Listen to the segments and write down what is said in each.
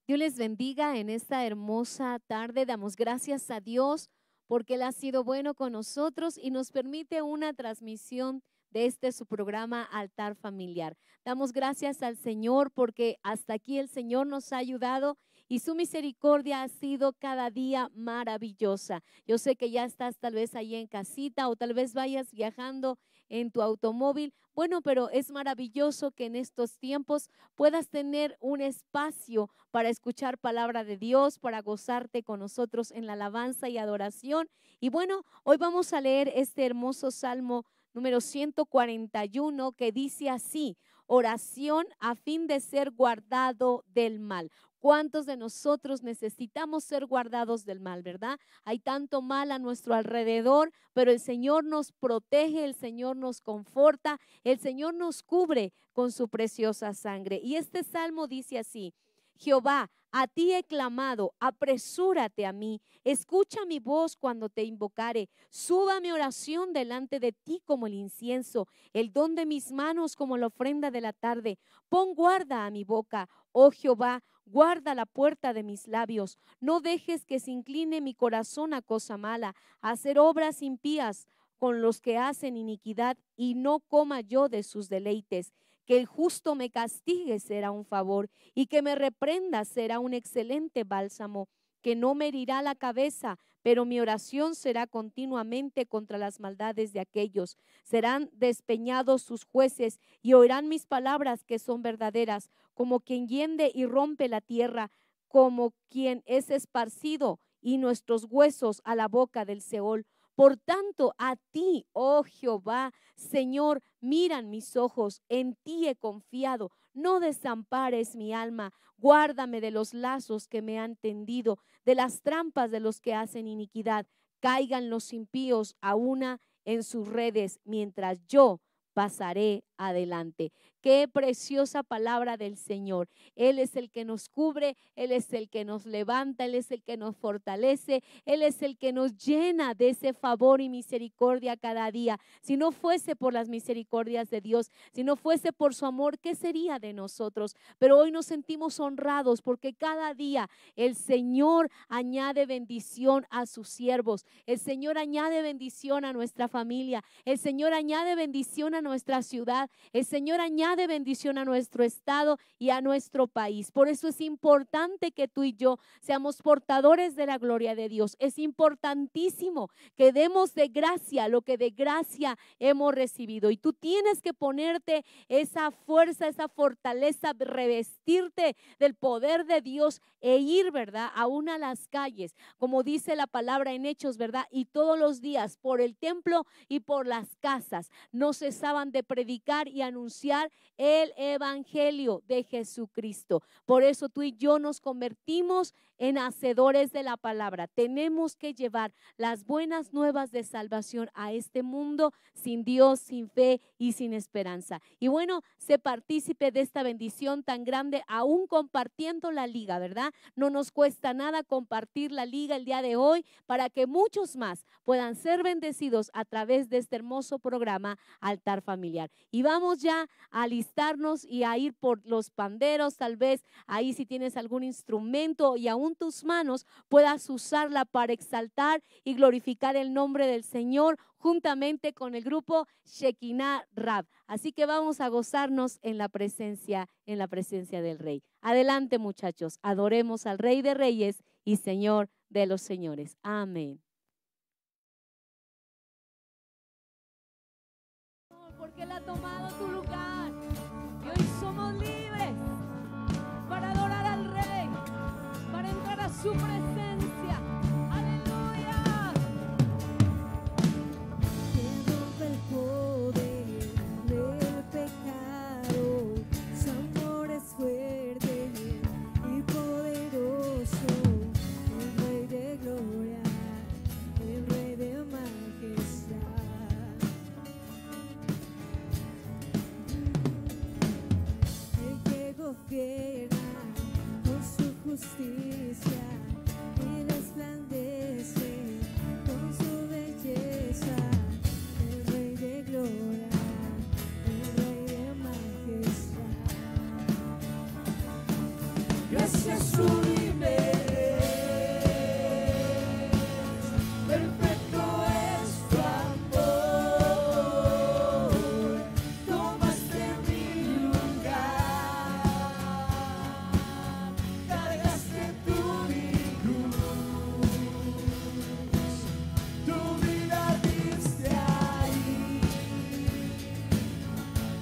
Dios les bendiga en esta hermosa tarde. Damos gracias a Dios porque Él ha sido bueno con nosotros y nos permite una transmisión de su programa Altar Familiar. Damos gracias al Señor porque hasta aquí el Señor nos ha ayudado y su misericordia ha sido cada día maravillosa. Yo sé que ya estás tal vez ahí en casita o tal vez vayas viajando en tu automóvil. Bueno, pero es maravilloso que en estos tiempos puedas tener un espacio para escuchar palabra de Dios, para gozarte con nosotros en la alabanza y adoración. Y bueno, hoy vamos a leer este hermoso Salmo número 141 que dice así: oración a fin de ser guardado del mal. ¿Cuántos de nosotros necesitamos ser guardados del mal, verdad? Hay tanto mal a nuestro alrededor, pero el Señor nos protege, el Señor nos conforta, el Señor nos cubre con su preciosa sangre. Y este salmo dice así: Jehová, a ti he clamado, apresúrate a mí, escucha mi voz cuando te invocare, suba mi oración delante de ti como el incienso, el don de mis manos como la ofrenda de la tarde. Pon guarda a mi boca, oh Jehová, guarda la puerta de mis labios. No dejes que se incline mi corazón a cosa mala, a hacer obras impías con los que hacen iniquidad, y no coma yo de sus deleites. Que el justo me castigue será un favor, y que me reprenda será un excelente bálsamo. Que no me herirá la cabeza, pero mi oración será continuamente contra las maldades de aquellos. Serán despeñados sus jueces y oirán mis palabras que son verdaderas, como quien hiende y rompe la tierra, como quien es esparcido y nuestros huesos a la boca del Seol. Por tanto, a ti, oh Jehová, Señor, miran mis ojos, en ti he confiado. No desampares mi alma, guárdame de los lazos que me han tendido, de las trampas de los que hacen iniquidad. Caigan los impíos a una en sus redes, mientras yo pasaré adelante. Qué preciosa palabra del Señor. Él es el que nos cubre, Él es el que nos levanta, Él es el que nos fortalece, Él es el que nos llena de ese favor y misericordia cada día. Si no fuese por las misericordias de Dios, si no fuese por su amor, ¿qué sería de nosotros? Pero hoy nos sentimos honrados porque cada día el Señor añade bendición a sus siervos. El Señor añade bendición a nuestra familia. El Señor añade bendición a nuestra ciudad. El Señor añade bendición a nuestro estado y a nuestro país. Por eso es importante que tú y yo seamos portadores de la gloria de Dios. Es importantísimo que demos de gracia lo que de gracia hemos recibido. Y tú tienes que ponerte esa fuerza, esa fortaleza, revestirte del poder de Dios e ir, ¿verdad?, aún a las calles, como dice la palabra en Hechos, ¿verdad? Y todos los días por el templo y por las casas no cesaban de predicar y anunciar el evangelio de Jesucristo. Por eso tú y yo nos convertimos en hacedores de la palabra. Tenemos que llevar las buenas nuevas de salvación a este mundo sin Dios, sin fe y sin esperanza. Y bueno, sé partícipe de esta bendición tan grande, aún compartiendo la liga, ¿verdad? No nos cuesta nada compartir la liga el día de hoy para que muchos más puedan ser bendecidos a través de este hermoso programa Altar Familiar. Y vamos ya a alistarnos y a ir por los panderos, tal vez ahí si tienes algún instrumento y aún tus manos puedas usarla para exaltar y glorificar el nombre del Señor juntamente con el grupo Shekinah Rab. Así que vamos a gozarnos en la presencia del Rey. Adelante, muchachos, adoremos al Rey de Reyes y Señor de los señores. Amén. Porque Él ha tomado tu lugar y hoy somos libres para adorar al Rey, para entrar a su presencia. Aleluya. Que rompe el poder del pecado, su amor es fuerte y poderoso, el Rey de gloria, el Rey de majestad. El que gobierna con su justicia y resplandece con su belleza, el Rey de gloria, el Rey de majestad. Gracias sublime. Perfecto es tu amor. Tomaste mi lugar. Cargaste tu cruz. Tu vida diste ahí.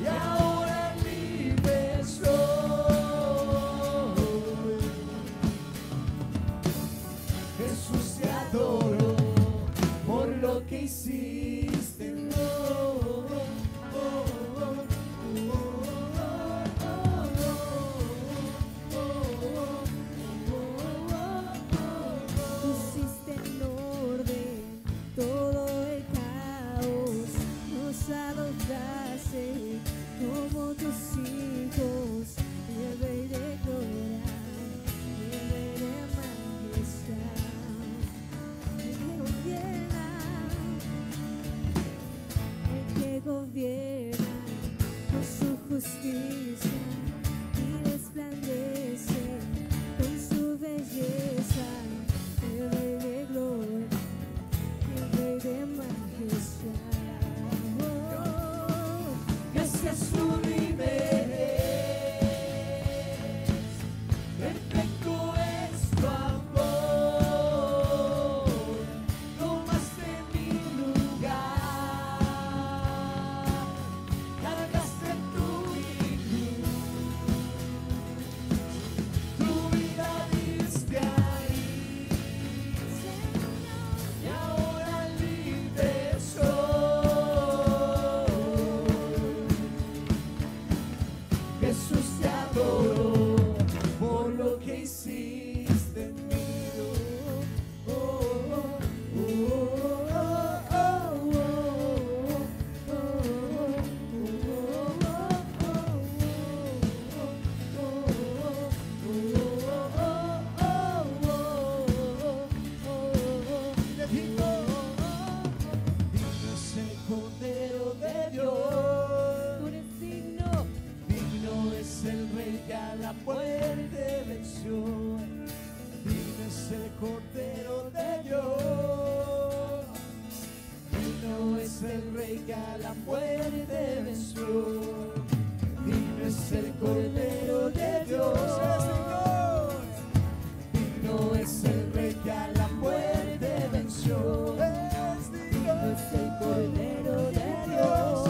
Y ahora libre soy. Jesús, te adoro por lo que hiciste. Pusiste en orden todo el caos, nos adoptaste como tus hijos, el Rey de gloria, el Rey de majestad, el que gobierna con su justicia y resplandece con su belleza, el Rey de gloria, el Rey de majestad. Oh, gracias sublime. Perfecto es tu amor. Tomaste mi lugar. Cargaste tu cruz. Tu vida diste ahí. Y ahora libre soy. Jesús, te adoro por lo que hiciste en mí. Oh, oh, oh, oh, Digno es el Cordero de Dios. Tú eres digno. Digno es el Rey que a la muerte venció. Digno es el Cordero de Dios. Digno es el Rey que a la muerte venció. Digno es el Cordero de Dios. Digno es el Rey que a la muerte venció. Digno es el Cordero de Dios.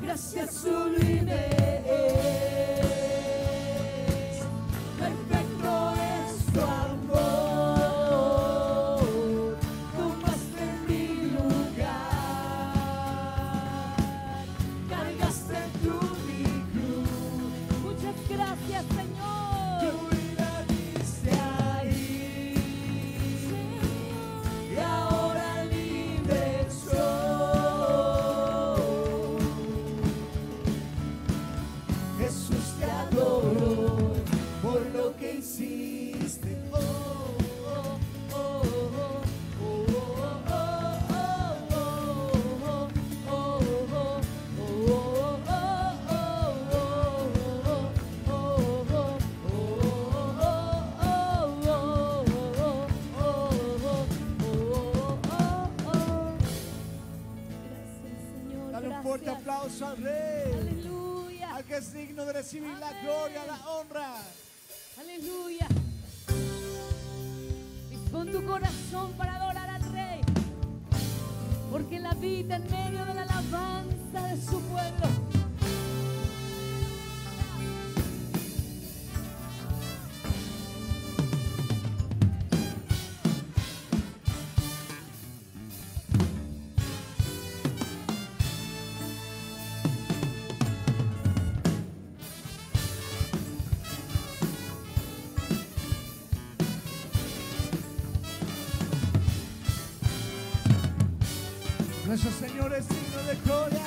Gracias sublime. Perfecto es tu amor. Tomaste mi lugar. Cargaste tu cruz. Muchas gracias, Señor. Tu vida diste ahí. Y ahora libre soy. Jesús, te adoro por lo que hiciste. Oh, oh, oh, oh, oh, Dale un fuerte aplauso al Rey, Aleluya. al que es digno de recibir la gloria, la honra. Aleluya. Dispón tu corazón para adorar al Rey, porque Él habita en medio de la alabanza de su pueblo. Nuestro Señor es digno de gloria.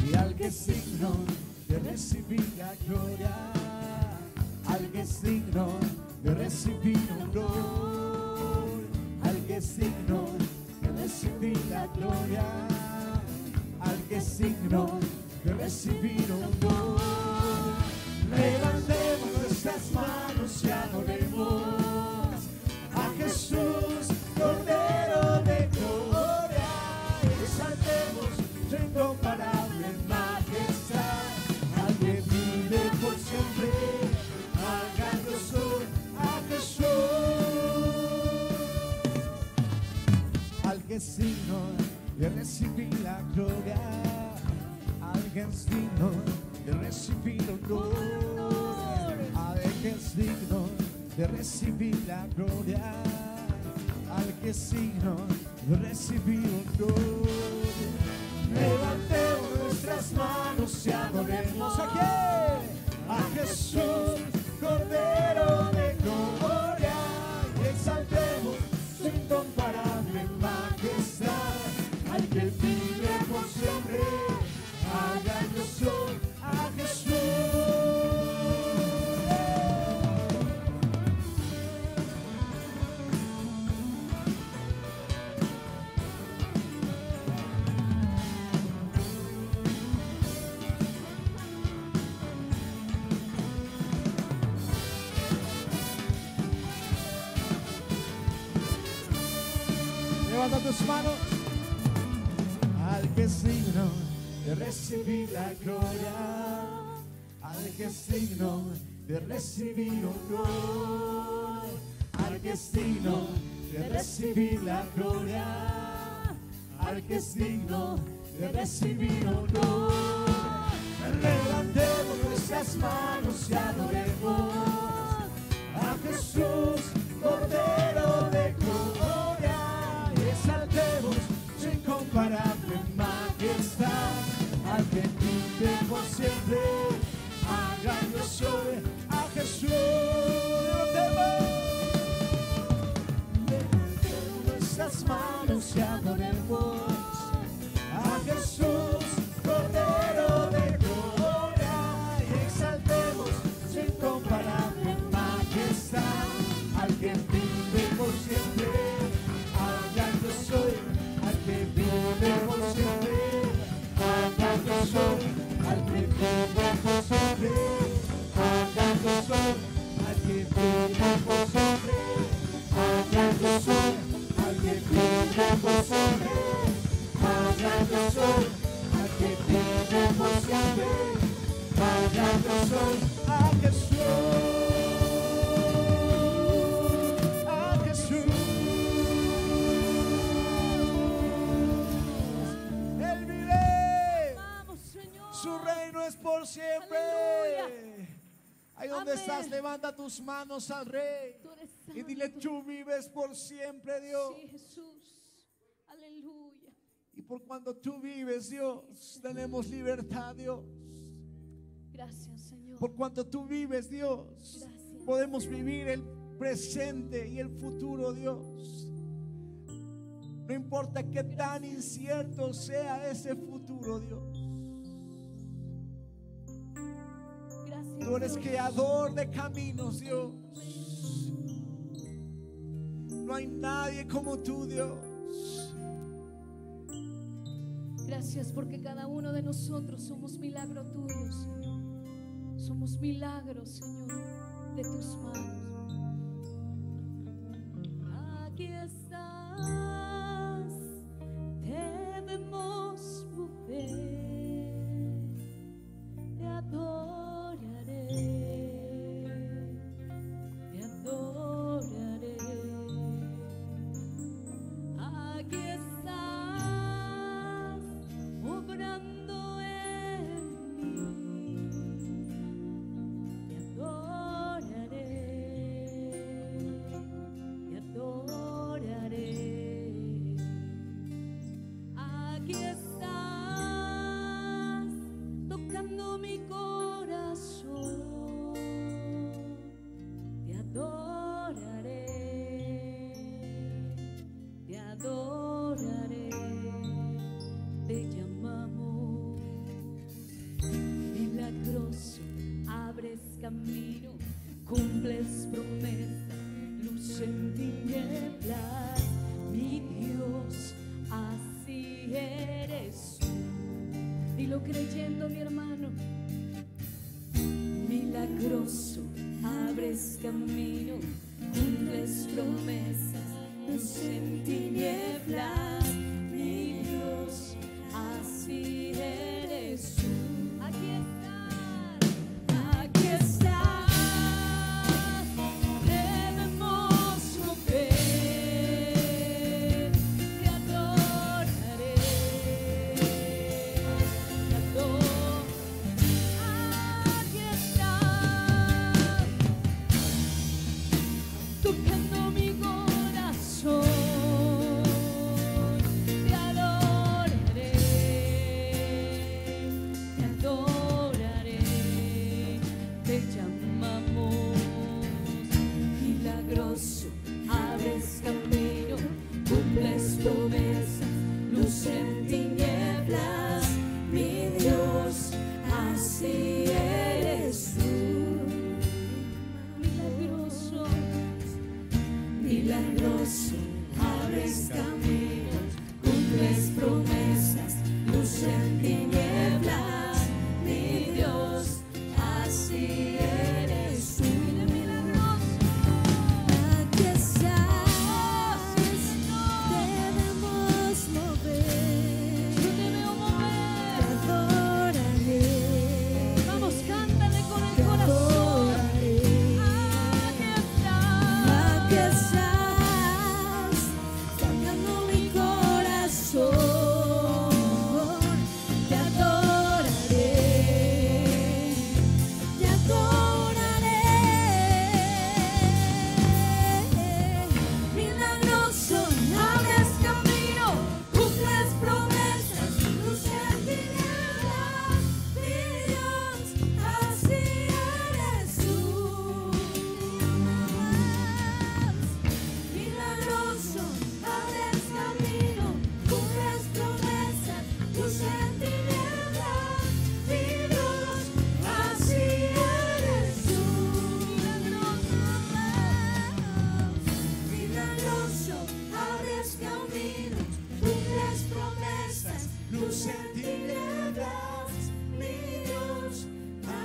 Y al que es digno de recibir la gloria, al que es digno de recibir honor. es digno de recibir la gloria, al que es digno de recibir honor. Levantemos nuestras manos y adoremos a Jesús, Cordero de gloria, y exaltemos su incomparable majestad, al que vive por siempre, hagamos honor a Jesús, al que es digno de recibir la gloria, al que es digno de recibir honor, al que es digno de recibir la gloria, al que es digno de recibir honor. Levantemos nuestras manos y adoremos a quién, a Jesús, Cordero de gloria, y exaltemos su incomparable majestad, al que vive por siempre, hagamos honor a Jesús. Levanta tus manos, al que es digno de recibir la gloria, al que es digno de recibir honor, al que es digno de recibir la gloria, al que es digno de recibir honor. Levantemos nuestras manos y adoremos a Jesús, Cordero de gloria, y exaltemos su incomparable majestad, al que vive por siempre, hagamos honor a Jesús. Levantemos nuestras manos y adoremos a Jesús, Cordero de gloria, y exaltemos su incomparable majestad, al que vive por siempre, hagamos honor al que vive por siempre, hagamos honor al que vive por siempre, hagamos honor al que vive por siempre, hagamos honor al que vive por siempre, hagamos honor al que vive por siempre, hagamos honor a Jesús. Su reino es por siempre. Aleluya. Ahí donde Amén. estás, levanta tus manos al Rey Tú eres y dile: santo. tú vives por siempre, Dios. Sí, Jesús. Aleluya. Y por cuando tú vives, Dios, tenemos libertad, Dios. Gracias, Señor. Por cuanto tú vives, Dios, Gracias. podemos vivir el presente y el futuro, Dios. No importa qué tan incierto sea ese futuro, Dios. Gracias. Tú eres Dios. creador de caminos, Dios. No hay nadie como tú, Dios. Gracias porque cada uno de nosotros somos milagro tuyo, Señor. Somos milagros, Señor, de tus manos. Aquí estás, debemos mover, te adoraré, te adoraré. Aquí estás, obrando en mí, te adoraré, te adoraré. Aquí estás, tocando mi corazón, te adoraré, te adoraré, te llamamos milagroso, abres camino, cumples promesa, luz en tinieblas, diciendo mi hermano. Milagroso, abres camino, cumples promesas, luz en tinieblas, mi Dios, así eres tú. Aquí estás, debemos mover, te adoraré, te adoro. Aquí estás, tocando mi corazón, te adoraré, te llamamos milagroso, abres camino, cumples promesas, luz en tinieblas, mi Dios, así eres tú. Milagroso, milagroso, abres camino, cumples promesas, luz en tinieblas, mi Dios, así eres tú. Milagroso, aquí estás, debemos mover, yo te veo mover, te adoraré. Vamos, cántale con el corazón. Aquí estás, tocando mi corazón, te adoraré, te adoraré. Milagroso, abres camino, cumples promesas, luz en tinieblas, mi Dios, así eres tú. Milagroso, abres camino, cumples promesas, luz en tinieblas, mi Dios, así eres tú. Milagroso, abres camino, cumples promesas, luz en tinieblas, mi Dios,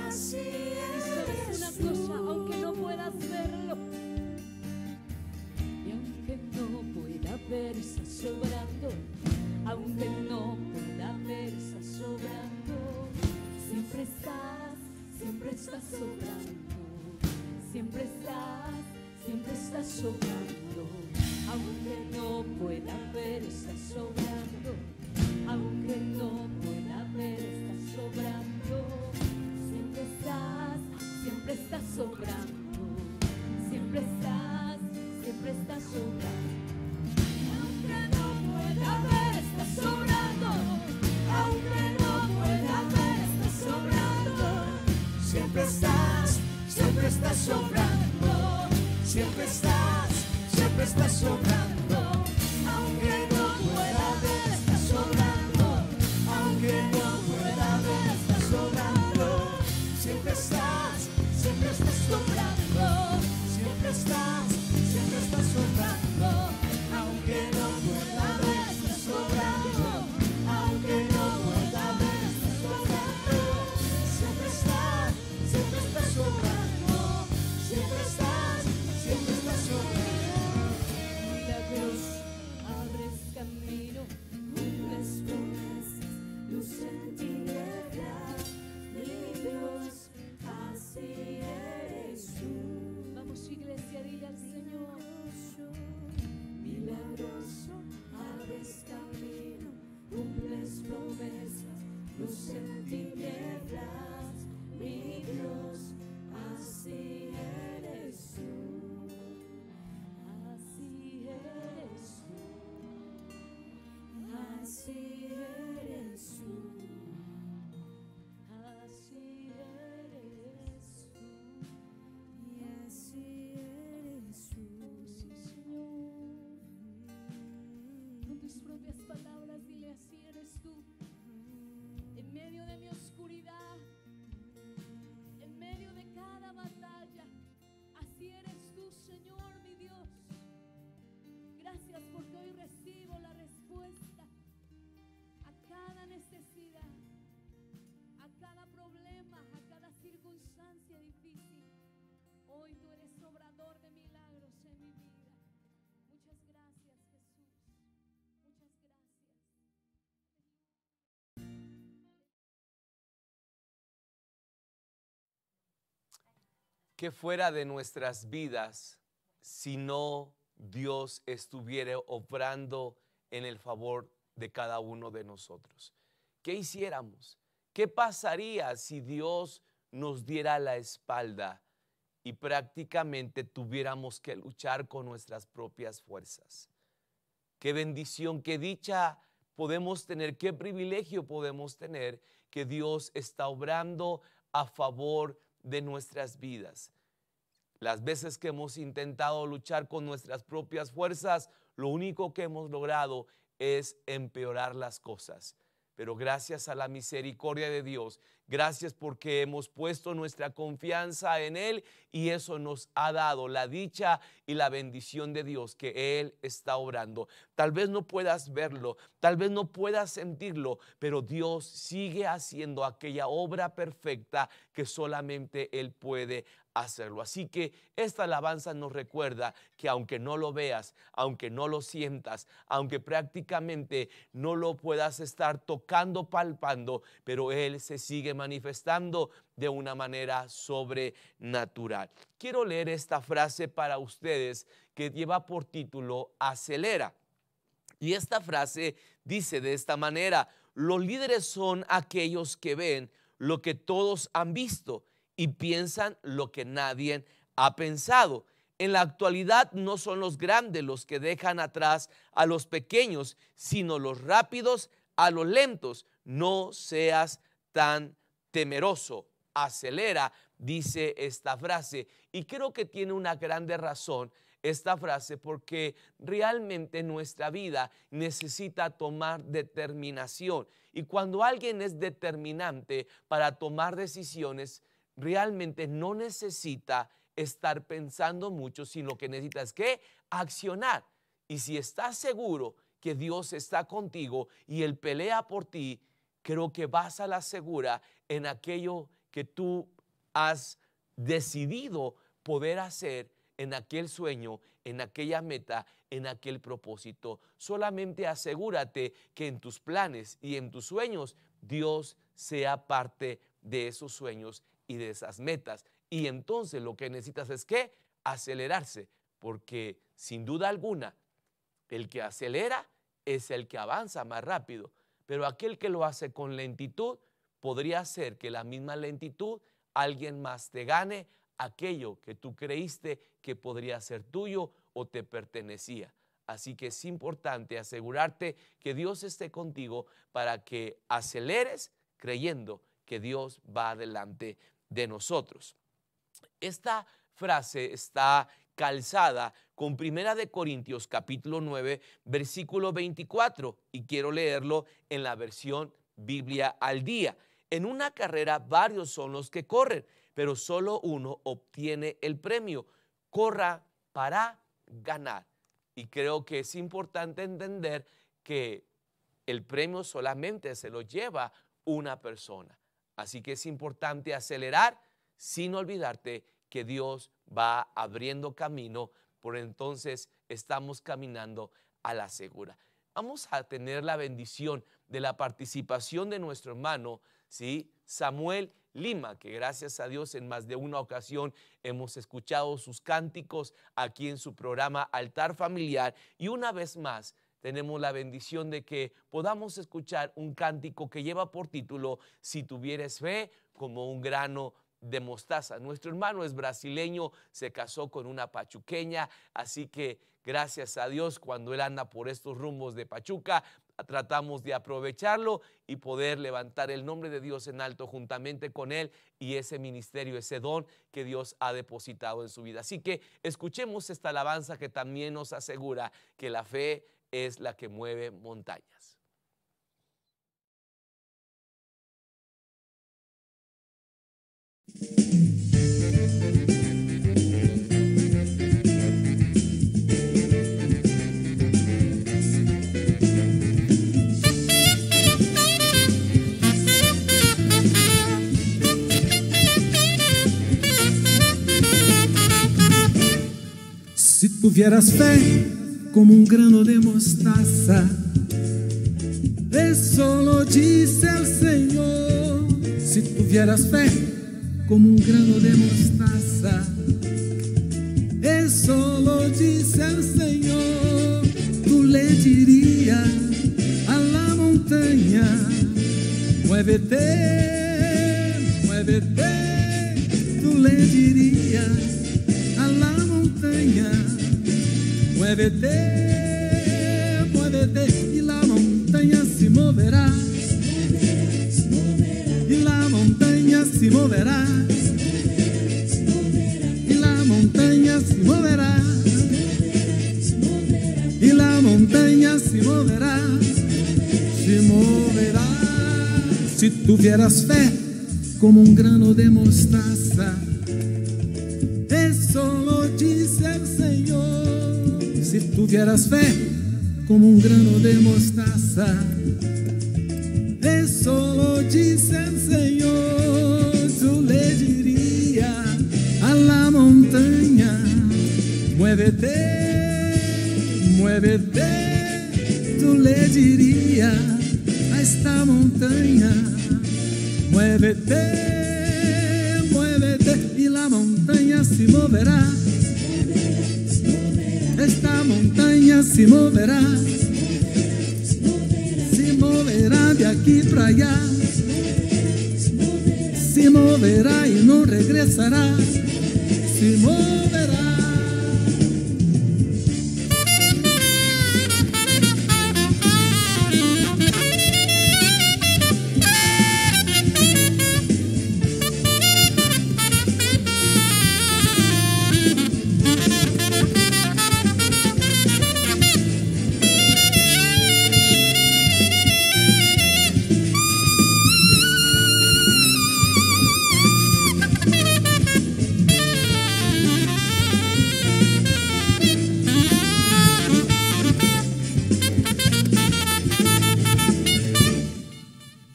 así eres tú. Una cosa, aunque no puedas verlo, y aunque no pueda ver, estás sobrando. Aunque no pueda ver, estás sobrando. Siempre estás sobrando. Siempre estás sobrando. Aunque no pueda ver, estás sobrando. Aunque no pueda ver, estás sobrando. Siempre estás sobrando. Siempre estás sobrando. Aunque no pueda ver, estás sobrando. Aunque no pueda ver, estás sobrando. Siempre estás sobrando. Siempre estás sobrando. Aunque no pueda ver, estás sobrando. Aunque no pueda ver, estás sobrando. Siempre estás sobrando. Siempre estás sobrando. Aunque no pueda ver, estás sobrando. Aunque no pueda ver, estás sobrando. Siempre estás sobrando. Siempre estás sobrando. Milagroso, abres camino, cumples promesas, luz en tinieblas, mi Dios, así eres tú. Vamos, iglesia, dile al Señor. Milagroso, abres camino, cumples promesas, luz en tinieblas, mi Dios, así eres tú. Así eres tú. Así eres tú. Así eres tú. Y así eres tú. Sí, Señor. Con tus propias palabras dile: así eres tú. En medio de mi oscuridad, en ¿Qué fuera de nuestras vidas si no Dios estuviera obrando en el favor de cada uno de nosotros? ¿Qué hiciéramos? ¿Qué pasaría si Dios nos diera la espalda y prácticamente tuviéramos que luchar con nuestras propias fuerzas? Qué bendición, qué dicha podemos tener, qué privilegio podemos tener que Dios está obrando a favor de nuestras vidas. Las veces que hemos intentado luchar con nuestras propias fuerzas, lo único que hemos logrado es empeorar las cosas. Pero gracias a la misericordia de Dios, gracias porque hemos puesto nuestra confianza en Él y eso nos ha dado la dicha y la bendición de Dios que Él está obrando. Tal vez no puedas verlo, tal vez no puedas sentirlo, pero Dios sigue haciendo aquella obra perfecta que solamente Él puede hacerlo. Así que esta alabanza nos recuerda que aunque no lo veas, aunque no lo sientas, aunque prácticamente no lo puedas estar tocando, palpando, pero Él se sigue manifestando de una manera sobrenatural. Quiero leer esta frase para ustedes que lleva por título Acelera. Y esta frase dice de esta manera: los líderes son aquellos que ven lo que todos han visto y piensan lo que nadie ha pensado. En la actualidad no son los grandes los que dejan atrás a los pequeños, sino los rápidos a los lentos. No seas tan temeroso. Acelera, dice esta frase. Y creo que tiene una grande razón esta frase, porque realmente nuestra vida necesita tomar determinación. Y cuando alguien es determinante para tomar decisiones, realmente no necesita estar pensando mucho, sino que necesita es que accionar. Y si estás seguro que Dios está contigo y Él pelea por ti, creo que vas a la segura en aquello que tú has decidido poder hacer, en aquel sueño, en aquella meta, en aquel propósito. Solamente asegúrate que en tus planes y en tus sueños Dios sea parte de esos sueños y de esas metas. Y entonces lo que necesitas es que acelerarse, porque sin duda alguna el que acelera es el que avanza más rápido, pero aquel que lo hace con lentitud, podría ser que la misma lentitud alguien más te gane aquello que tú creíste que podría ser tuyo o te pertenecía. Así que es importante asegurarte que Dios esté contigo para que aceleres creyendo que Dios va delante de nosotros. Esta frase está calzada con 1 Corintios capítulo 9 versículo 24 y quiero leerlo en la versión Biblia al día. En una carrera varios son los que corren, pero solo uno obtiene el premio. Corra para ganar. Y creo que es importante entender que el premio solamente se lo lleva una persona. Así que es importante acelerar sin olvidarte que Dios va abriendo camino, por entonces estamos caminando a la segura. Vamos a tener la bendición de la participación de nuestro hermano, ¿sí? Samuel Lima, que gracias a Dios en más de una ocasión hemos escuchado sus cánticos aquí en su programa Altar Familiar, y una vez más tenemos la bendición de que podamos escuchar un cántico que lleva por título Si tuvieres fe como un grano de mostaza. Nuestro hermano es brasileño, se casó con una pachuqueña, así que gracias a Dios cuando él anda por estos rumbos de Pachuca, tratamos de aprovecharlo y poder levantar el nombre de Dios en alto juntamente con él y ese ministerio, ese don que Dios ha depositado en su vida. Así que escuchemos esta alabanza que también nos asegura que la fe es la que mueve montañas. Si tuvieras fe como un grano de mostaza, eso lo dice el Señor. Si tuvieras fe como un grano de mostaza. Eso lo dice el Señor. Tú le dirías a la montaña: muévete, muévete. Tú le dirías a la montaña: muévete, muévete. Y la montaña se moverá. Y la montaña se moverá. Y la montaña se moverá. Y la montaña se moverá. Se moverá. Si tuvieras fe como un grano de mostaza. Eso lo dice el Señor. Si tuvieras fe como un grano de mostaza. Eso lo dice el Señor. Tú le dirías a la montaña: muévete, muévete. Tú le dirías a esta montaña: muévete, muévete. Y la montaña se moverá. Esta montaña se moverá. Se moverá de aquí para allá. Se moverá y no regresará. Se moverá.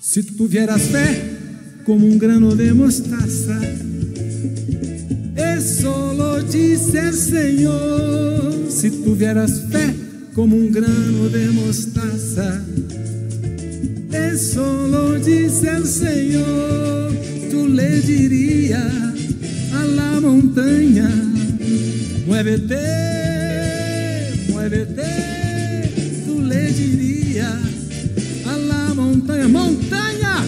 Si tuvieras fe como un grano de mostaza. Eso lo dice el Señor. Si tuvieras fe como un grano de mostaza. Eso lo dice el Señor. Tú le dirías a la montaña: muévete, muévete. Tú le dirías a la montaña: montaña,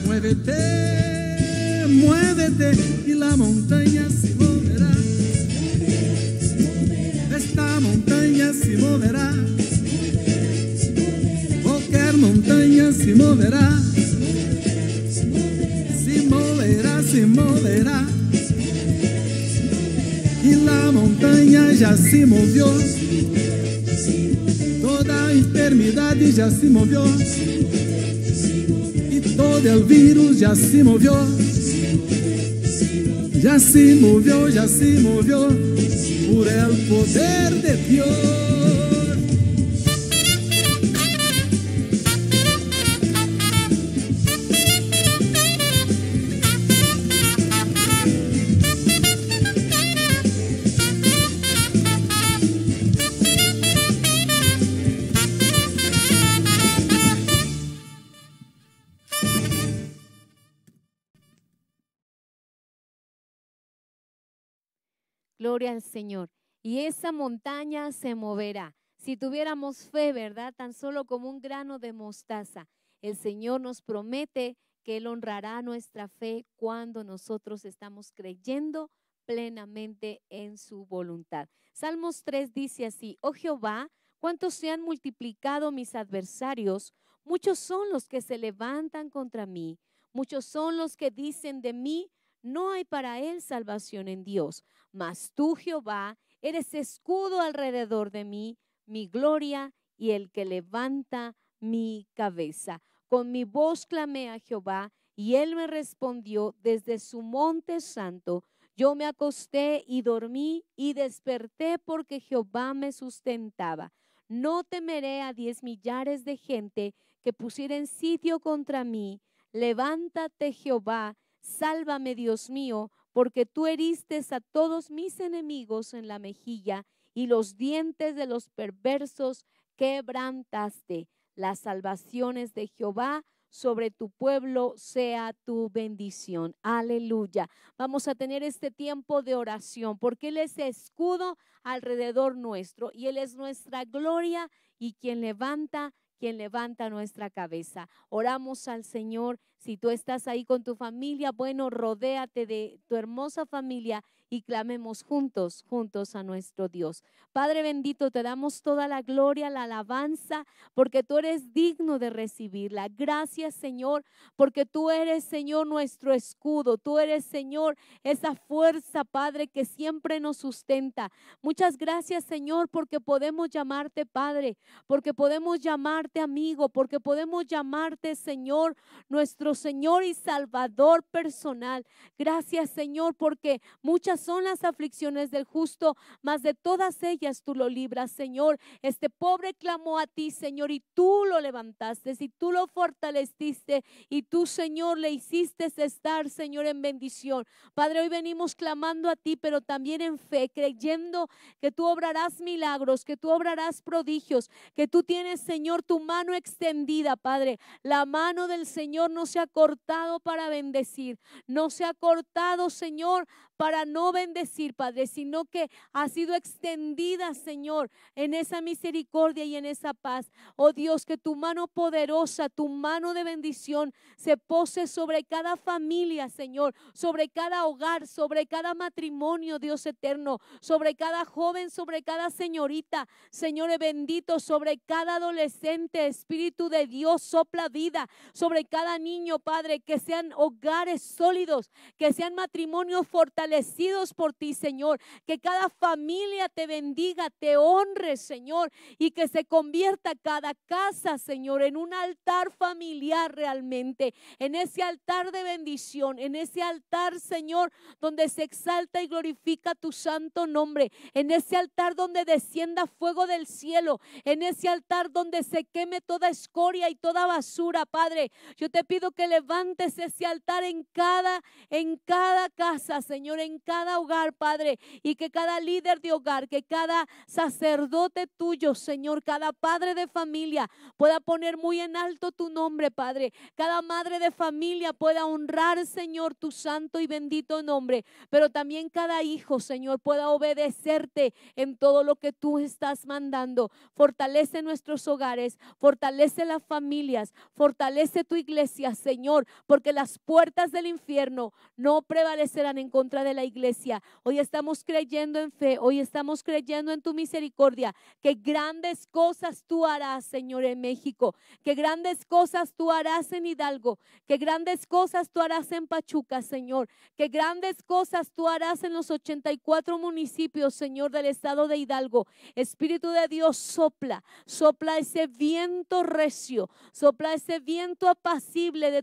muévete, muévete. Y la montaña se moverá. Esta montaña se moverá. Cualquier montaña se moverá. Se moverá, se moverá. Y la montaña ya se movió. Toda enfermedad ya se movió. Y todo el virus ya se movió. Ya se movió, ya se movió. Por el poder de Dios. Gloria al Señor. Y esa montaña se moverá. Si tuviéramos fe, ¿verdad? Tan solo como un grano de mostaza. El Señor nos promete que Él honrará nuestra fe cuando nosotros estamos creyendo plenamente en su voluntad. Salmos 3 dice así: oh Jehová, cuántos se han multiplicado mis adversarios, muchos son los que se levantan contra mí, muchos son los que dicen de mí: no hay para él salvación en Dios. Mas tú, Jehová, eres escudo alrededor de mí, mi gloria y el que levanta mi cabeza. Con mi voz clamé a Jehová y él me respondió desde su monte santo. Yo me acosté y dormí y desperté porque Jehová me sustentaba. No temeré a 10 millares de gente que pusieren sitio contra mí. Levántate, Jehová, sálvame, Dios mío, porque tú heriste a todos mis enemigos en la mejilla y los dientes de los perversos quebrantaste. Las salvaciones de Jehová sobre tu pueblo sea tu bendición. Aleluya. Vamos a tener este tiempo de oración porque Él es escudo alrededor nuestro y Él es nuestra gloria y quien levanta nuestra cabeza. Oramos al Señor. Si tú estás ahí con tu familia, bueno, rodéate de tu hermosa familia y clamemos juntos a nuestro Dios. Padre bendito, te damos toda la gloria, la alabanza, porque tú eres digno de recibirla. Gracias, Señor, porque tú eres, Señor, nuestro escudo. Tú eres, Señor, esa fuerza, Padre, que siempre nos sustenta. Muchas gracias, Señor, porque podemos llamarte Padre, porque podemos llamarte amigo, porque podemos llamarte, Señor, nuestro Señor y Salvador personal. Gracias, Señor, porque muchas son las aflicciones del justo, mas de todas ellas tú lo libras, Señor. Este pobre clamó a ti, Señor, y tú lo levantaste, y tú lo fortaleciste, y tú, Señor, le hiciste estar, Señor, en bendición. Padre, hoy venimos clamando a ti, pero también en fe, creyendo que tú obrarás milagros, que tú obrarás prodigios, que tú tienes, Señor, tu mano extendida, Padre. La mano del Señor no se ha cortado para bendecir, no se ha cortado, Señor, para no bendecir, Padre, sino que ha sido extendida, Señor, en esa misericordia y en esa paz. Oh Dios, que tu mano poderosa, tu mano de bendición se pose sobre cada familia, Señor, sobre cada hogar, sobre cada matrimonio, Dios eterno, sobre cada joven, sobre cada señorita, Señor bendito, sobre cada adolescente. Espíritu de Dios, sopla vida sobre cada niño, Padre, que sean hogares sólidos, que sean matrimonios fortalecidos por ti, Señor, que cada familia te bendiga, te honre, Señor, y que se convierta cada casa, Señor, en un altar familiar realmente, en ese altar de bendición, en ese altar, Señor, donde se exalta y glorifica tu santo nombre, en ese altar donde descienda fuego del cielo, en ese altar donde se queme toda escoria y toda basura, Padre. Yo te pido que levantes ese altar en cada casa, Señor, en cada hogar, Padre, y que cada líder de hogar, que cada sacerdote tuyo, Señor, cada padre de familia pueda poner muy en alto tu nombre, Padre. Cada madre de familia pueda honrar, Señor, tu santo y bendito nombre, pero también cada hijo, Señor, pueda obedecerte en todo lo que tú estás mandando. Fortalece nuestros hogares, fortalece las familias, fortalece tu iglesia, Señor, porque las puertas del infierno no prevalecerán en contra de la iglesia. Hoy estamos creyendo en fe, hoy estamos creyendo en tu misericordia, que grandes cosas tú harás, Señor, en México, que grandes cosas tú harás en Hidalgo, que grandes cosas tú harás en Pachuca, Señor, que grandes cosas tú harás en los 84 municipios, Señor, del estado de Hidalgo. Espíritu de Dios, sopla ese viento recio, sopla ese viento apacible de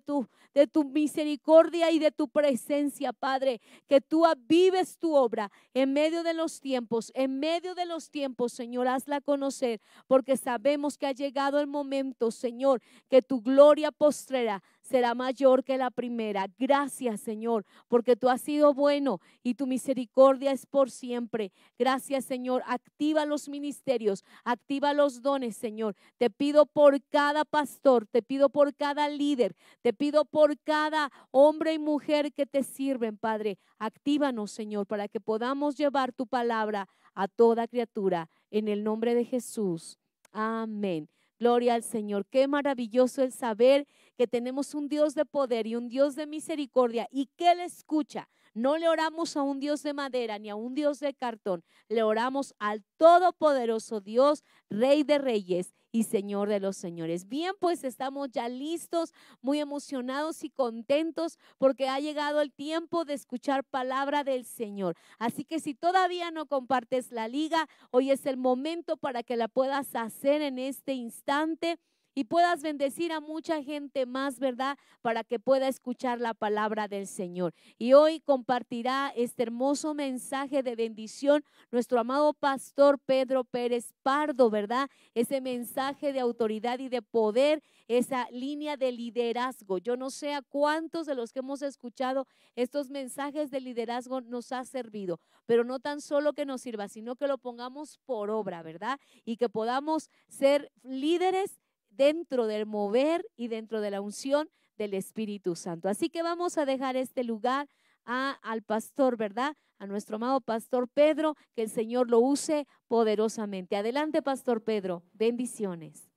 tu misericordia y de tu presencia, Padre, que tú avives tu obra en medio de los tiempos, Señor, hazla conocer, porque sabemos que ha llegado el momento, Señor, que tu gloria postrera será mayor que la primera. Gracias, Señor, porque tú has sido bueno y tu misericordia es por siempre. Gracias, Señor. Activa los ministerios, activa los dones, Señor. Te pido por cada pastor, te pido por cada líder, te pido por cada hombre y mujer que te sirven, Padre. Actívanos, Señor, para que podamos llevar tu palabra a toda criatura. En el nombre de Jesús. Amén. Gloria al Señor. Qué maravilloso el saber que tenemos un Dios de poder y un Dios de misericordia y que Él escucha. No le oramos a un Dios de madera ni a un Dios de cartón. Le oramos al todopoderoso Dios, Rey de reyes y Señor de los señores. Bien, pues estamos ya listos, muy emocionados y contentos porque ha llegado el tiempo de escuchar palabra del Señor. Así que si todavía no compartes la liga, hoy es el momento para que la puedas hacer en este instante y puedas bendecir a mucha gente más, ¿verdad? Para que pueda escuchar la palabra del Señor. Y hoy compartirá este hermoso mensaje de bendición nuestro amado pastor Pedro Pérez Pardo, ¿verdad? Ese mensaje de autoridad y de poder, esa línea de liderazgo. Yo no sé a cuántos de los que hemos escuchado estos mensajes de liderazgo nos ha servido, pero no tan solo que nos sirva, sino que lo pongamos por obra, ¿verdad? Y que podamos ser líderes dentro del mover y dentro de la unción del Espíritu Santo. Así que vamos a dejar este lugar al pastor, ¿verdad? A nuestro amado pastor Pedro, que el Señor lo use poderosamente. Adelante, pastor Pedro. Bendiciones.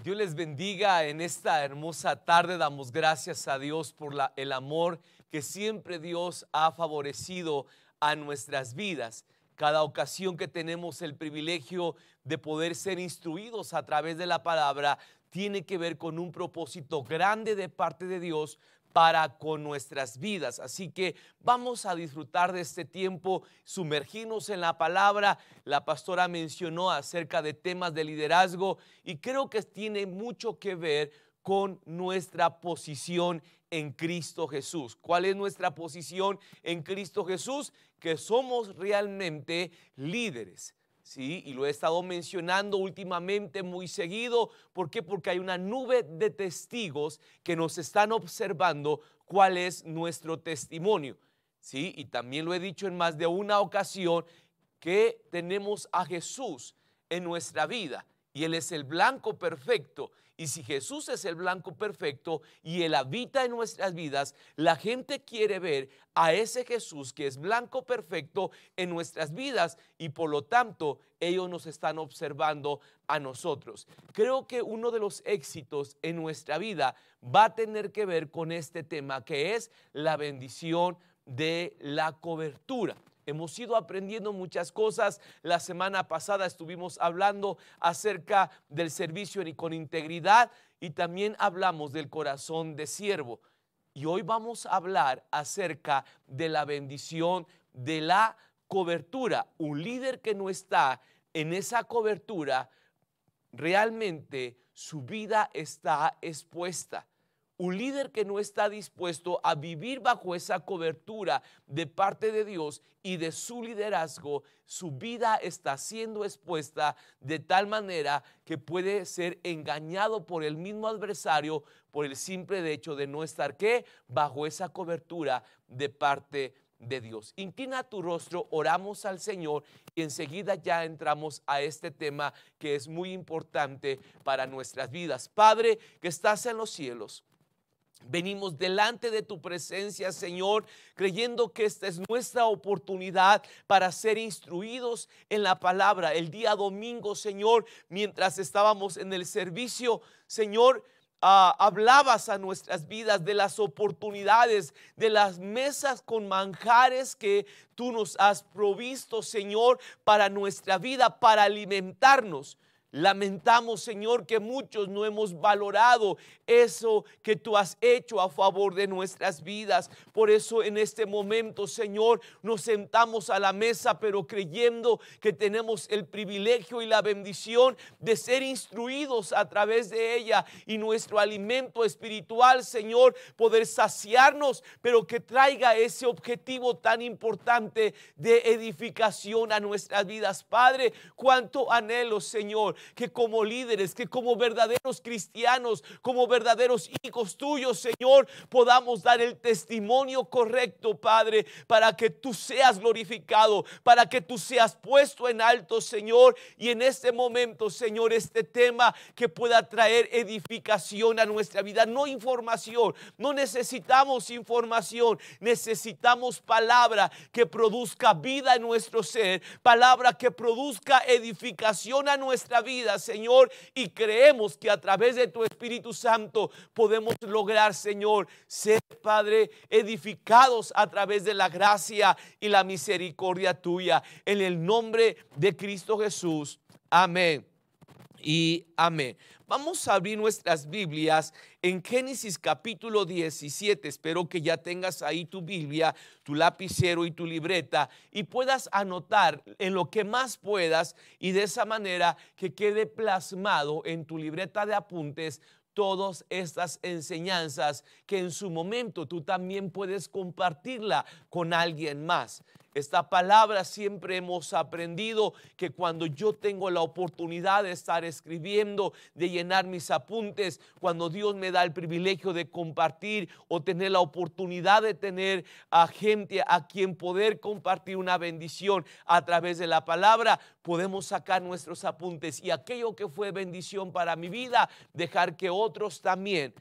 Dios les bendiga en esta hermosa tarde. Damos gracias a Dios por el amor que siempre Dios ha favorecido a nuestras vidas. Cada ocasión que tenemos el privilegio de poder ser instruidos a través de la palabra tiene que ver con un propósito grande de parte de Dios para con nuestras vidas. Así que vamos a disfrutar de este tiempo, sumergirnos en la palabra. La pastora mencionó acerca de temas de liderazgo y creo que tiene mucho que ver con nuestra posición en Cristo Jesús. ¿Cuál es nuestra posición en Cristo Jesús? Que somos realmente líderes. Sí, y lo he estado mencionando últimamente muy seguido. ¿Por qué? Porque hay una nube de testigos que nos están observando cuál es nuestro testimonio. Sí, y también lo he dicho en más de una ocasión que tenemos a Jesús en nuestra vida y Él es el blanco perfecto. Y si Jesús es el blanco perfecto y Él habita en nuestras vidas, la gente quiere ver a ese Jesús que es blanco perfecto en nuestras vidas y por lo tanto ellos nos están observando a nosotros. Creo que uno de los éxitos en nuestra vida va a tener que ver con este tema que es la bendición de la cobertura. Hemos ido aprendiendo muchas cosas. La semana pasada estuvimos hablando acerca del servicio con integridad y también hablamos del corazón de siervo. Y hoy vamos a hablar acerca de la bendición de la cobertura. Un líder que no está en esa cobertura, realmente su vida está expuesta. Un líder que no está dispuesto a vivir bajo esa cobertura de parte de Dios y de su liderazgo, su vida está siendo expuesta de tal manera que puede ser engañado por el mismo adversario por el simple hecho de no estar bajo esa cobertura de parte de Dios. Inclina tu rostro, oramos al Señor y enseguida ya entramos a este tema que es muy importante para nuestras vidas. Padre que estás en los cielos, venimos delante de tu presencia, Señor, creyendo que esta es nuestra oportunidad para ser instruidos en la palabra. El día domingo, Señor, mientras estábamos en el servicio, Señor, hablabas a nuestras vidas de las oportunidades, de las mesas con manjares que tú nos has provisto, Señor, para nuestra vida, para alimentarnos. Lamentamos, Señor, que muchos no hemos valorado eso que tú has hecho a favor de nuestras vidas. Por eso en este momento, Señor, nos sentamos a la mesa, pero creyendo que tenemos el privilegio y la bendición de ser instruidos a través de ella y nuestro alimento espiritual, Señor, poder saciarnos, pero que traiga ese objetivo tan importante de edificación a nuestras vidas. Padre, cuánto anhelo, Señor, que como líderes, que como verdaderos cristianos, como verdaderos hijos tuyos, Señor, podamos dar el testimonio correcto, Padre, para que tú seas glorificado, para que tú seas puesto en alto, Señor. Y en este momento, Señor, este tema que pueda traer edificación a nuestra vida, no información. No necesitamos información, necesitamos palabra que produzca vida en nuestro ser, palabra que produzca edificación a nuestra vida, Señor, y creemos que a través de tu Espíritu Santo podemos lograr, Señor, ser, Padre, edificados a través de la gracia y la misericordia tuya, en el nombre de Cristo Jesús. Amén y amén. Vamos a abrir nuestras Biblias en Génesis capítulo 17. Espero que ya tengas ahí tu Biblia, tu lapicero y tu libreta y puedas anotar en lo que más puedas y de esa manera que quede plasmado en tu libreta de apuntes todas estas enseñanzas que en su momento tú también puedes compartirla con alguien más. esta palabra siempre hemos aprendido que cuando yo tengo la oportunidad de estar escribiendo, de llenar mis apuntes, cuando Dios me da el privilegio de compartir o tener la oportunidad de tener a gente a quien poder compartir una bendición a través de la palabra, podemos sacar nuestros apuntes y aquello que fue bendición para mi vida, dejar que otros también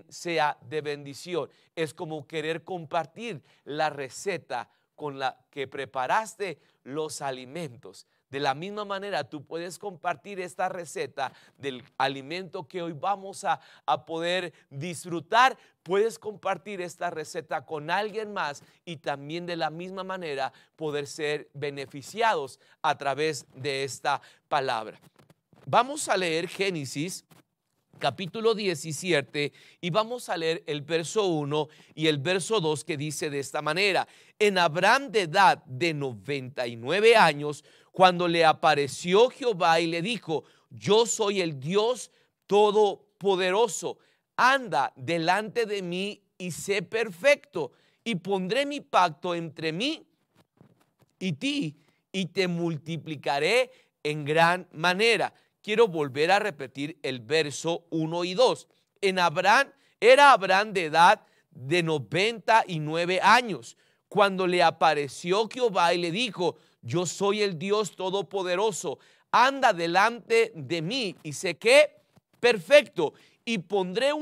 sea de bendición. Es como querer compartir la receta con la que preparaste los alimentos. De la misma manera, tú puedes compartir esta receta del alimento que hoy vamos a poder disfrutar. Puedes compartir esta receta con alguien más y también de la misma manera poder ser beneficiados a través de esta palabra. Vamos a leer Génesis capítulo 17 y vamos a leer el verso 1 y el verso 2 que dice de esta manera: en Abraham de edad de 99 años, cuando le apareció Jehová y le dijo: yo soy el Dios todopoderoso, anda delante de mí y sé perfecto, y pondré mi pacto entre mí y ti, y te multiplicaré en gran manera. Quiero volver a repetir el verso 1 y 2. Era Abraham de edad de 99 años, cuando le apareció Jehová y le dijo: yo soy el Dios todopoderoso, anda delante de mí y sé que perfecto, y pondré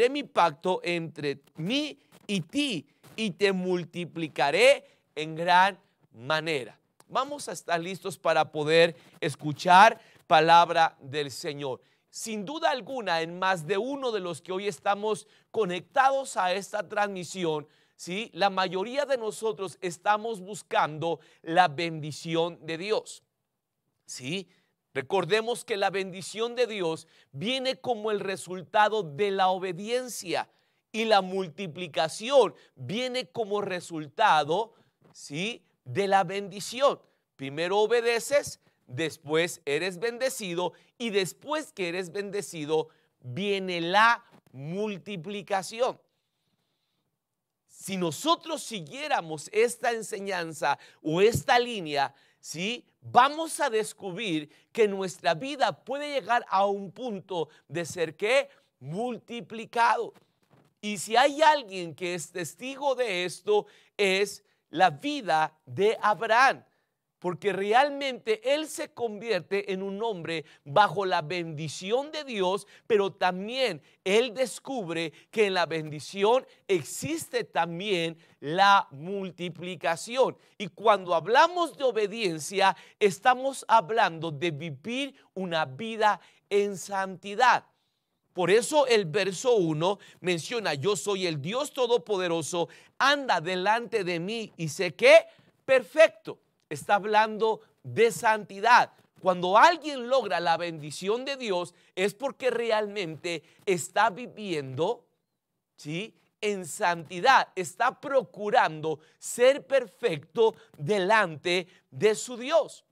mi pacto entre mí y ti, y te multiplicaré en gran manera. Vamos a estar listos para poder escuchar palabra del Señor. Sin duda alguna, en más de uno de los que hoy estamos conectados a esta transmisión, ¿sí?, la mayoría de nosotros estamos buscando la bendición de Dios. ¿Sí? Recordemos que la bendición de Dios viene como el resultado de la obediencia y la multiplicación viene como resultado, ¿sí?, de la bendición. Primero obedeces, después eres bendecido y después que eres bendecido viene la multiplicación. Si nosotros siguiéramos esta enseñanza o esta línea, ¿sí?, vamos a descubrir que nuestra vida puede llegar a un punto de ser ¿qué? Multiplicado. Y si hay alguien que es testigo de esto, es la vida de Abraham, porque realmente él se convierte en un hombre bajo la bendición de Dios, pero también él descubre que en la bendición existe también la multiplicación. Y cuando hablamos de obediencia, estamos hablando de vivir una vida en santidad. Por eso el verso 1 menciona: yo soy el Dios todopoderoso, anda delante de mí y sé que perfecto. Está hablando de santidad. Cuando alguien logra la bendición de Dios es porque realmente está viviendo, ¿sí?, en santidad, está procurando ser perfecto delante de su Dios.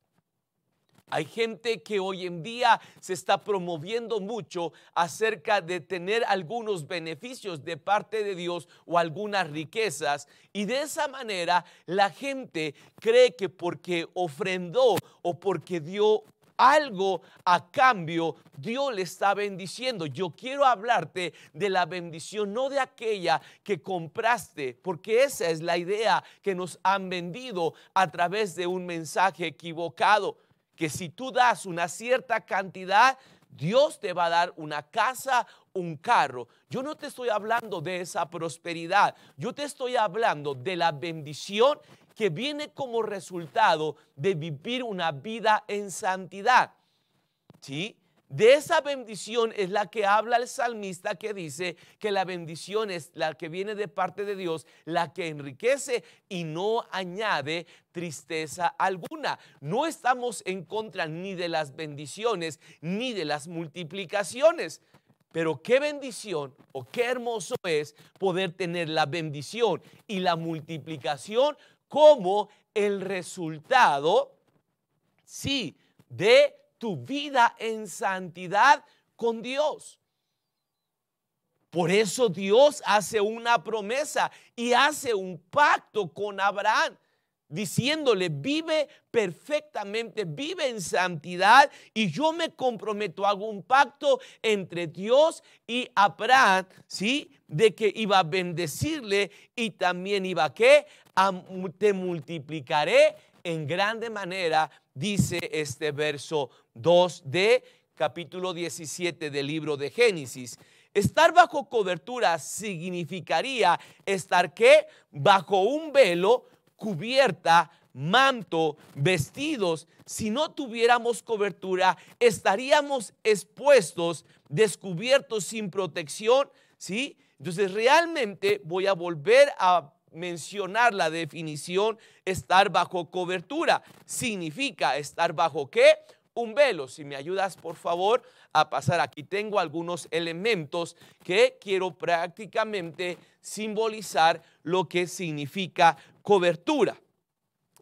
Hay gente que hoy en día se está promoviendo mucho acerca de tener algunos beneficios de parte de Dios o algunas riquezas, y de esa manera la gente cree que porque ofrendó o porque dio algo a cambio, Dios le está bendiciendo. Yo quiero hablarte de la bendición, no de aquella que compraste, porque esa es la idea que nos han vendido a través de un mensaje equivocado. Que si tú das una cierta cantidad, Dios te va a dar una casa, un carro. Yo no te estoy hablando de esa prosperidad. Yo te estoy hablando de la bendición que viene como resultado de vivir una vida en santidad. ¿Sí? De esa bendición es la que habla el salmista, que dice que la bendición es la que viene de parte de Dios, la que enriquece y no añade tristeza alguna. No estamos en contra ni de las bendiciones ni de las multiplicaciones. Pero qué bendición o qué hermoso es poder tener la bendición y la multiplicación como el resultado, sí, de tu vida en santidad con Dios. Por eso Dios hace una promesa y hace un pacto con Abraham. diciéndole: vive perfectamente, vive en santidad, y yo me comprometo, hago un pacto entre Dios y Abraham, ¿sí? De que iba a bendecirle y también iba a ¿qué? Te multiplicaré en grande manera, dice este verso 2 de capítulo 17 del libro de Génesis. Estar bajo cobertura significaría estar ¿qué? Bajo un velo, cubierta, manto, vestidos. Si no tuviéramos cobertura, estaríamos expuestos, descubiertos, sin protección, ¿sí? Entonces realmente voy a volver a mencionar la definición. Estar bajo cobertura significa estar bajo ¿qué? Un velo. Si me ayudas, por favor, a pasar. Aquí tengo algunos elementos que quiero prácticamente simbolizar lo que significa cobertura.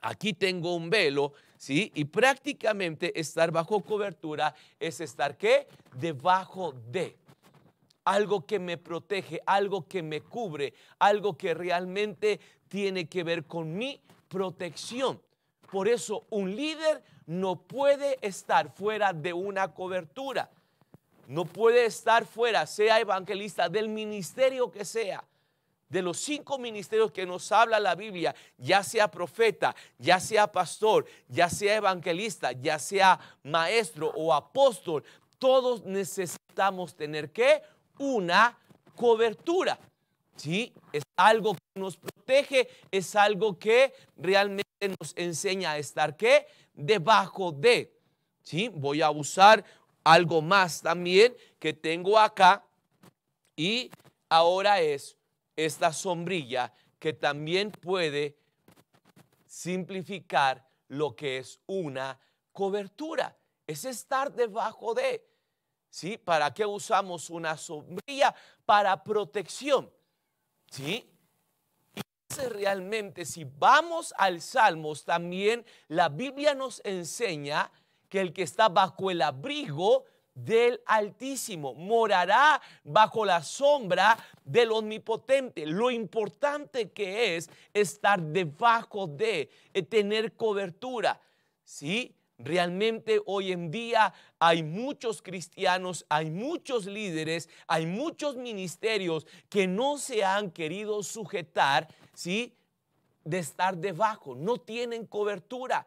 Aquí tengo un velo, ¿sí? Y prácticamente estar bajo cobertura es estar ¿qué? Debajo de algo que me protege, algo que me cubre, algo que realmente tiene que ver con mi protección. Por eso un líder no puede estar fuera de una cobertura. No puede estar fuera, sea evangelista, del ministerio que sea. De los 5 ministerios que nos habla la Biblia, ya sea profeta, ya sea pastor, ya sea evangelista, ya sea maestro o apóstol, todos necesitamos tener ¿qué? Una cobertura, ¿sí? Es algo que nos protege, es algo que realmente nos enseña a estar ¿qué? Debajo de, ¿sí? Voy a usar algo más también que tengo acá, y ahora es esta sombrilla que también puede simplificar lo que es una cobertura. Es estar debajo de, ¿sí? ¿Para qué usamos una sombrilla? Para protección, ¿sí? Y realmente, si vamos al Salmos, también la Biblia nos enseña que el que está bajo el abrigo del Altísimo morará bajo la sombra del Omnipotente. Lo importante que es estar debajo de, tener cobertura, ¿sí? Realmente hoy en día hay muchos cristianos, hay muchos líderes, hay muchos ministerios que no se han querido sujetar, ¿sí? De estar debajo, no tienen cobertura.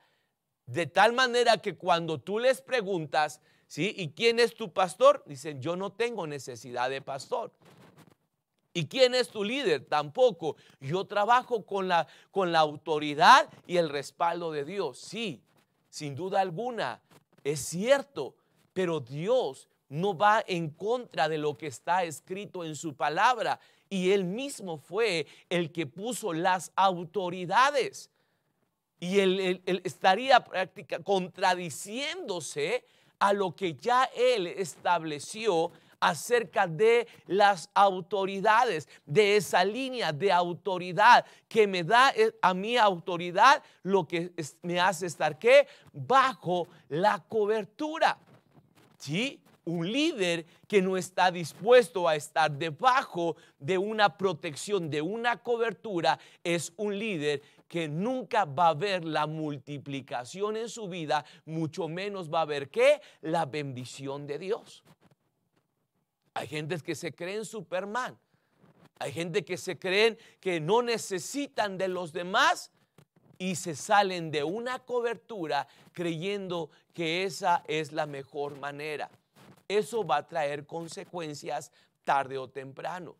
De tal manera que cuando tú les preguntas, ¿sí? ¿Y quién es tu pastor? Dicen: yo no tengo necesidad de pastor. ¿Y quién es tu líder? Tampoco. Yo trabajo con la autoridad y el respaldo de Dios. Sí, sin duda alguna, es cierto, pero Dios no va en contra de lo que está escrito en su palabra, y Él mismo fue el que puso las autoridades. Y él estaría contradiciéndose a lo que ya Él estableció acerca de las autoridades, de esa línea de autoridad que me da a mi autoridad, lo que me hace estar ¿qué? Bajo la cobertura. ¿Sí? Un líder que no está dispuesto a estar debajo de una protección, de una cobertura, es un líder que nunca va a ver la multiplicación en su vida, mucho menos va a ver ¿qué? La bendición de Dios. Hay gente que se creen Superman, hay gente que se creen que no necesitan de los demás y se salen de una cobertura creyendo que esa es la mejor manera. Eso va a traer consecuencias tarde o temprano.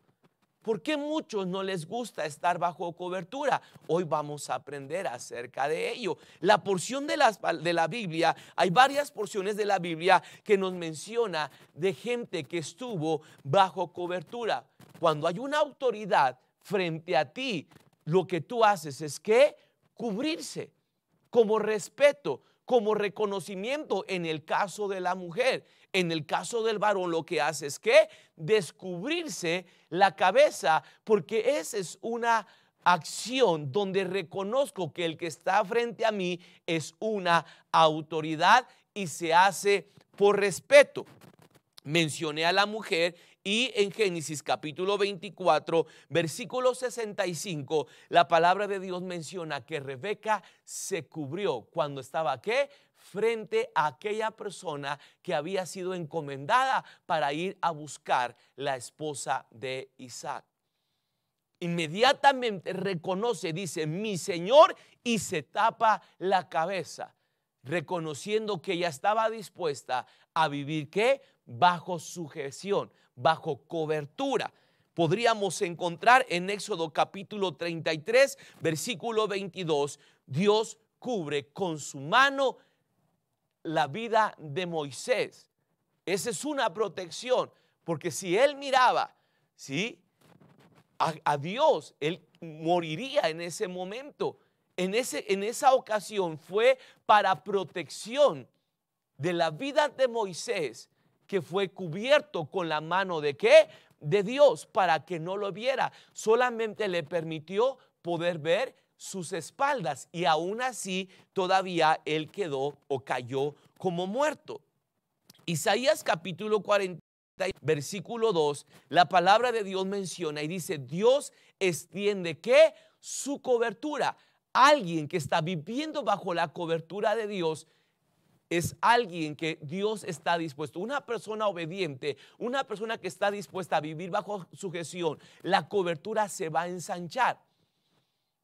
¿Por qué muchos no les gusta estar bajo cobertura? Hoy vamos a aprender acerca de ello. La porción de la Biblia, hay varias porciones de la Biblia que nos menciona de gente que estuvo bajo cobertura. Cuando hay una autoridad frente a ti, lo que tú haces es que cubrirse como respeto, como reconocimiento. En el caso de la mujer, en el caso del varón, lo que hace es que descubrirse la cabeza, porque esa es una acción donde reconozco que el que está frente a mí es una autoridad y se hace por respeto. Mencioné a la mujer Y en Génesis capítulo 24, versículo 65, la palabra de Dios menciona que Rebeca se cubrió cuando estaba, ¿qué? Frente a aquella persona que había sido encomendada para ir a buscar la esposa de Isaac. Inmediatamente reconoce, dice, mi Señor, y se tapa la cabeza, reconociendo que ella estaba dispuesta a vivir, ¿qué? Bajo sujeción, bajo cobertura. Podríamos encontrar en Éxodo capítulo 33, versículo 22, Dios cubre con su mano la vida de Moisés. Esa es una protección, porque si él miraba, ¿sí?, a Dios, él moriría en ese momento. En esa ocasión fue para protección de la vida de Moisés, que fue cubierto con la mano de ¿qué? De Dios, para que no lo viera. Solamente le permitió poder ver sus espaldas, y aún así todavía él quedó o cayó como muerto. Isaías capítulo 40, versículo 2, la palabra de Dios menciona y dice, Dios extiende ¿qué? Su cobertura. Alguien que está viviendo bajo la cobertura de Dios es alguien que Dios está dispuesto. Una persona obediente, una persona que está dispuesta a vivir bajo sujeción, la cobertura se va a ensanchar.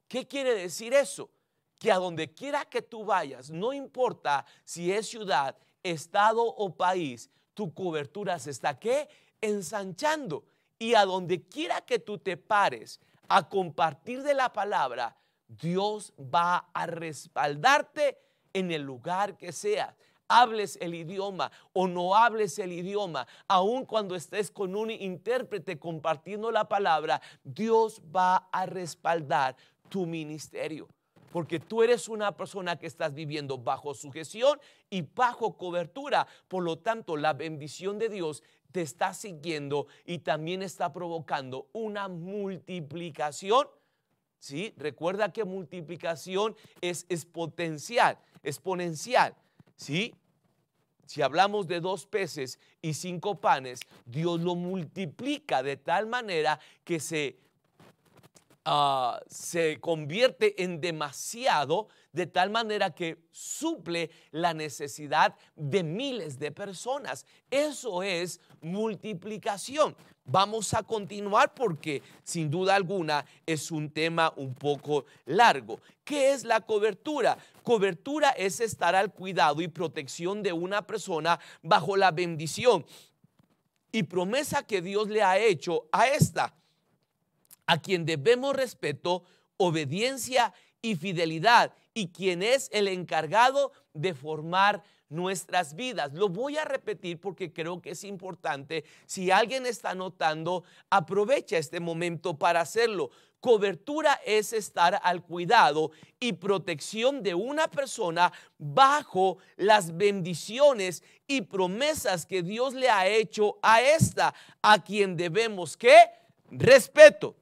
¿Qué quiere decir eso? Que a donde quiera que tú vayas, no importa si es ciudad, estado o país, tu cobertura se está ¿qué? Ensanchando. Y a donde quiera que tú te pares a compartir de la palabra, Dios va a respaldarte en el lugar que seas. Hables el idioma o no hables el idioma, aun cuando estés con un intérprete compartiendo la palabra, Dios va a respaldar tu ministerio, porque tú eres una persona que estás viviendo bajo sujeción y bajo cobertura. Por lo tanto, la bendición de Dios te está siguiendo y también está provocando una multiplicación. ¿Sí? Recuerda que multiplicación es exponencial. ¿Sí? Si hablamos de 2 peces y 5 panes, Dios lo multiplica de tal manera que se convierte en demasiado, de tal manera que suple la necesidad de miles de personas. Eso es multiplicación. Vamos a continuar porque sin duda alguna es un tema un poco largo. ¿Qué es la cobertura? Cobertura es estar al cuidado y protección de una persona bajo la bendición y promesa que Dios le ha hecho a esta, a quien debemos respeto, obediencia y fidelidad, y quien es el encargado de formar nuestras vidas. Lo voy a repetir porque creo que es importante. Si alguien está anotando, aprovecha este momento para hacerlo. Cobertura es estar al cuidado y protección de una persona bajo las bendiciones y promesas que Dios le ha hecho a esta, a quien debemos ¿qué? Respeto,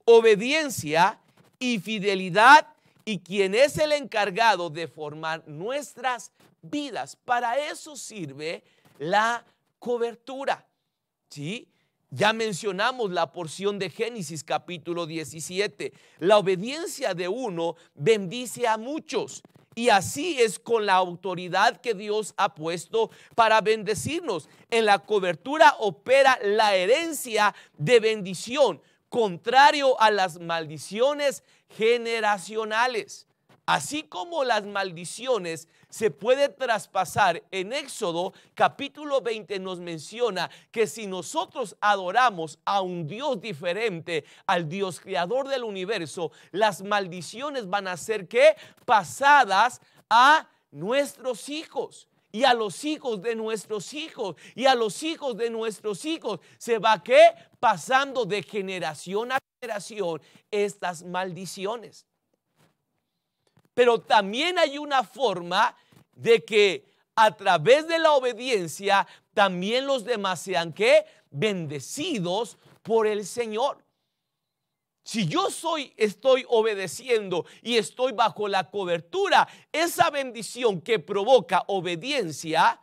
obediencia y fidelidad, y quien es el encargado de formar nuestras vidas. Para eso sirve la cobertura. ¿Sí? Ya mencionamos la porción de Génesis capítulo 17. La obediencia de uno bendice a muchos. Y así es con la autoridad que Dios ha puesto para bendecirnos. En la cobertura opera la herencia de bendición, contrario a las maldiciones generacionales. Así como las maldiciones se puede traspasar, en Éxodo capítulo 20 nos menciona que si nosotros adoramos a un Dios diferente al Dios creador del universo, las maldiciones van a ser ¿qué? Pasadas a nuestros hijos. Y a los hijos de nuestros hijos, y a los hijos de nuestros hijos, se va ¿qué? Pasando de generación a generación estas maldiciones. Pero también hay una forma de que a través de la obediencia también los demás sean ¿qué? Bendecidos por el Señor. Si yo estoy obedeciendo y estoy bajo la cobertura, esa bendición que provoca obediencia,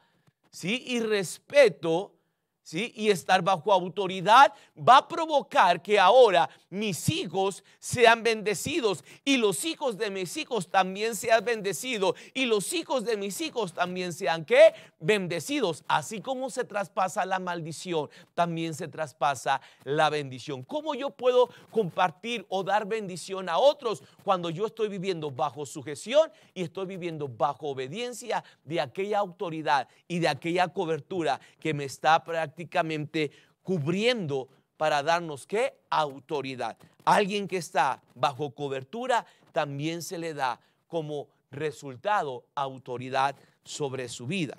¿sí? Y respeto, ¿sí? Y estar bajo autoridad va a provocar que ahora mis hijos sean bendecidos y los hijos de mis hijos también sean bendecidos y los hijos de mis hijos también sean ¿qué? Bendecidos. Así como se traspasa la maldición, también se traspasa la bendición. ¿Cómo yo puedo compartir o dar bendición a otros cuando yo estoy viviendo bajo sujeción y estoy viviendo bajo obediencia de aquella autoridad y de aquella cobertura que me está prácticamente cubriendo para darnos ¿qué? Autoridad? Alguien que está bajo cobertura también se le da como resultado autoridad sobre su vida.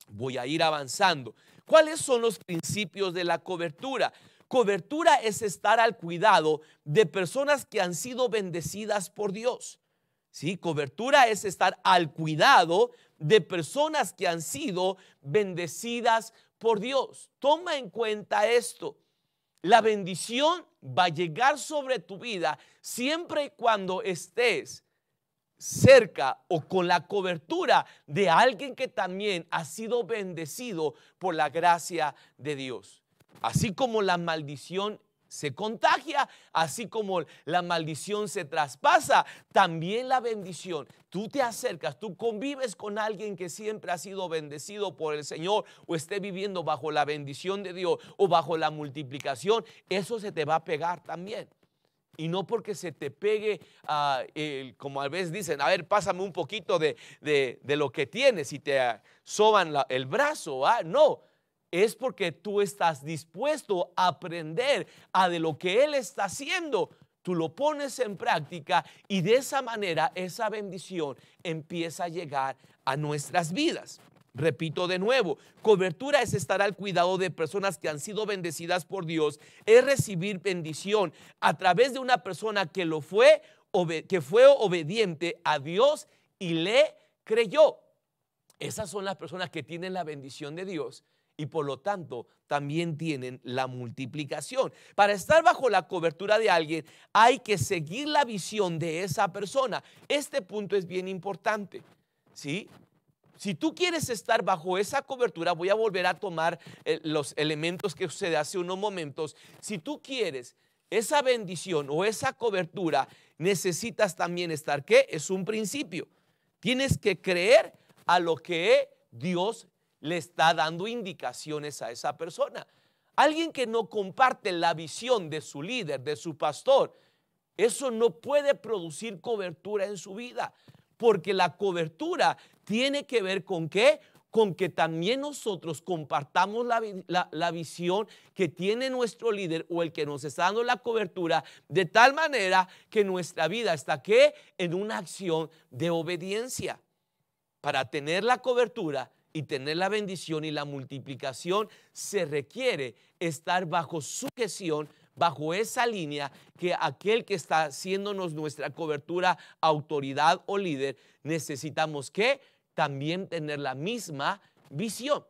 Voy a ir avanzando. ¿Cuáles son los principios de la cobertura? Cobertura es estar al cuidado de personas que han sido bendecidas por Dios. ¿Sí? Cobertura es estar al cuidado de personas que han sido bendecidas por Dios. Toma en cuenta esto. La bendición va a llegar sobre tu vida siempre y cuando estés cerca o con la cobertura de alguien que también ha sido bendecido por la gracia de Dios. Así como la maldición se contagia, así como la maldición se traspasa, también la bendición. Tú te acercas, tú convives con alguien que siempre ha sido bendecido por el Señor o esté viviendo bajo la bendición de Dios o bajo la multiplicación, eso se te va a pegar también. Y no porque se te pegue, como a veces dicen, a ver, pásame un poquito de lo que tienes y te soban el brazo, no. Es porque tú estás dispuesto a aprender de lo que Él está haciendo. Tú lo pones en práctica y de esa manera esa bendición empieza a llegar a nuestras vidas. Repito de nuevo, cobertura es estar al cuidado de personas que han sido bendecidas por Dios, es recibir bendición a través de una persona que fue obediente a Dios y le creyó. Esas son las personas que tienen la bendición de Dios y por lo tanto también tienen la multiplicación. Para estar bajo la cobertura de alguien hay que seguir la visión de esa persona. Este punto es bien importante, ¿sí? Si tú quieres estar bajo esa cobertura, voy a volver a tomar los elementos que usé hace unos momentos. Si tú quieres esa bendición o esa cobertura, necesitas también estar, ¿qué? Es un principio. Tienes que creer a lo que Dios le está dando indicaciones a esa persona. Alguien que no comparte la visión de su líder, de su pastor, eso no puede producir cobertura en su vida, porque la cobertura tiene que ver con ¿qué? Con que también nosotros compartamos la visión que tiene nuestro líder o el que nos está dando la cobertura, de tal manera que nuestra vida está ¿qué? En una acción de obediencia. Para tener la cobertura y tener la bendición y la multiplicación se requiere estar bajo sujeción, bajo esa línea que aquel que está haciéndonos nuestra cobertura, autoridad o líder, necesitamos que también tener la misma visión.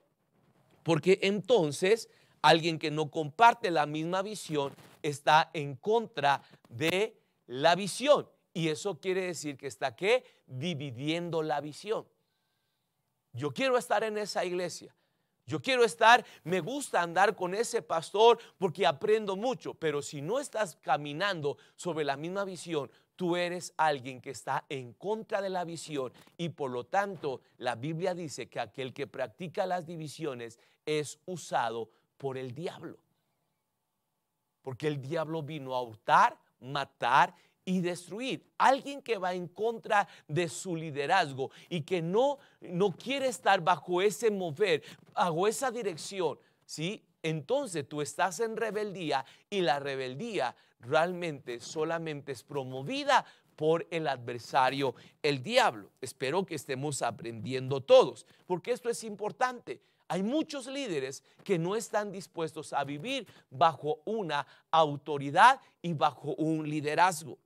Porque entonces alguien que no comparte la misma visión está en contra de la visión. Y eso quiere decir que está ¿qué? Dividiendo la visión. Yo quiero estar en esa iglesia. Yo quiero estar, me gusta andar con ese pastor porque aprendo mucho, pero si no estás caminando sobre la misma visión, tú eres alguien que está en contra de la visión y por lo tanto la Biblia dice que aquel que practica las divisiones es usado por el diablo. Porque el diablo vino a hurtar, matar y destruir. Alguien que va en contra de su liderazgo y que no quiere estar bajo ese mover, bajo esa dirección, ¿sí? Entonces tú estás en rebeldía y la rebeldía realmente solamente es promovida por el adversario, el diablo. Espero que estemos aprendiendo todos, porque esto es importante. Hay muchos líderes que no están dispuestos a vivir bajo una autoridad y bajo un liderazgo.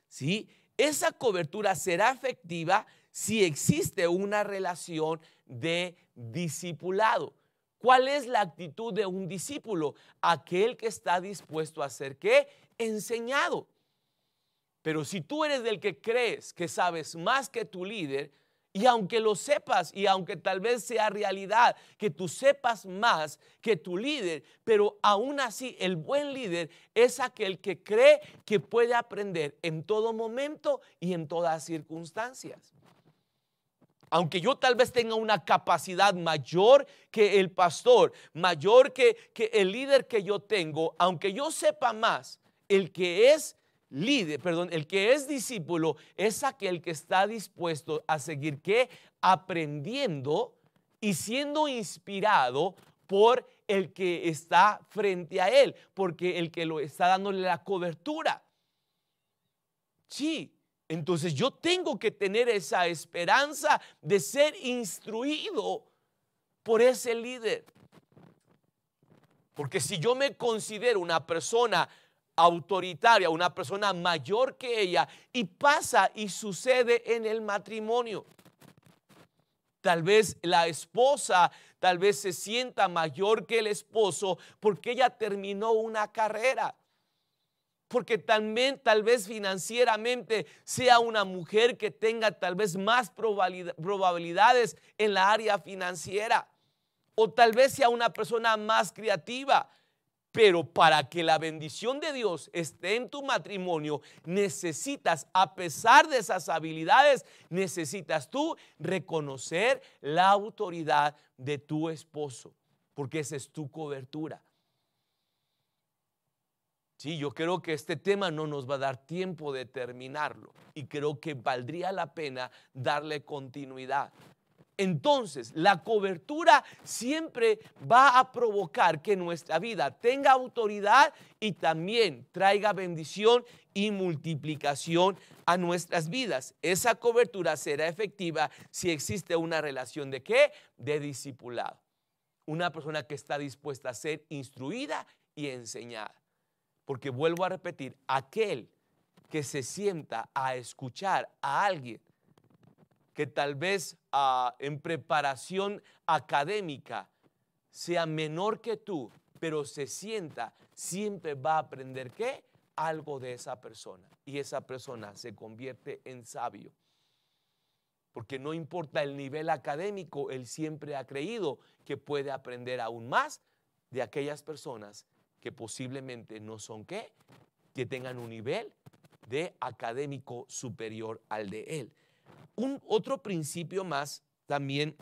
¿Sí? Esa cobertura será efectiva si existe una relación de discipulado. ¿Cuál es la actitud de un discípulo? Aquel que está dispuesto a ser ¿qué? Enseñado. Pero si tú eres del que crees que sabes más que tu líder Y aunque lo sepas y aunque tal vez sea realidad que tú sepas más que tu líder, pero aún así el buen líder es aquel que cree que puede aprender en todo momento y en todas circunstancias. Aunque yo tal vez tenga una capacidad mayor que el pastor, mayor que el líder que yo tengo, aunque yo sepa más, el que es líder, perdón, el que es discípulo es aquel que está dispuesto a seguir ¿qué? Aprendiendo y siendo inspirado por el que está frente a él, porque el que lo está dándole la cobertura. Sí. Entonces yo tengo que tener esa esperanza de ser instruido por ese líder. Porque si yo me considero una persona autoritaria, una persona mayor que ella, y pasa y sucede en el matrimonio, tal vez la esposa, tal vez se sienta mayor que el esposo porque ella terminó una carrera. Porque también tal vez financieramente sea una mujer que tenga tal vez más probabilidades en la área financiera. O tal vez sea una persona más creativa. Pero para que la bendición de Dios esté en tu matrimonio, necesitas, a pesar de esas habilidades, necesitas tú reconocer la autoridad de tu esposo. Porque esa es tu cobertura. Sí, yo creo que este tema no nos va a dar tiempo de terminarlo y creo que valdría la pena darle continuidad. Entonces, la cobertura siempre va a provocar que nuestra vida tenga autoridad y también traiga bendición y multiplicación a nuestras vidas. Esa cobertura será efectiva si existe una relación ¿de qué? De discipulado. Una persona que está dispuesta a ser instruida y enseñada. Porque vuelvo a repetir, aquel que se sienta a escuchar a alguien que tal vez en preparación académica sea menor que tú, pero se sienta, siempre va a aprender ¿qué? Algo de esa persona. Y esa persona se convierte en sabio. Porque no importa el nivel académico, él siempre ha creído que puede aprender aún más de aquellas personas que posiblemente no son ¿qué? Que tengan un nivel de académico superior al de él. Otro principio más también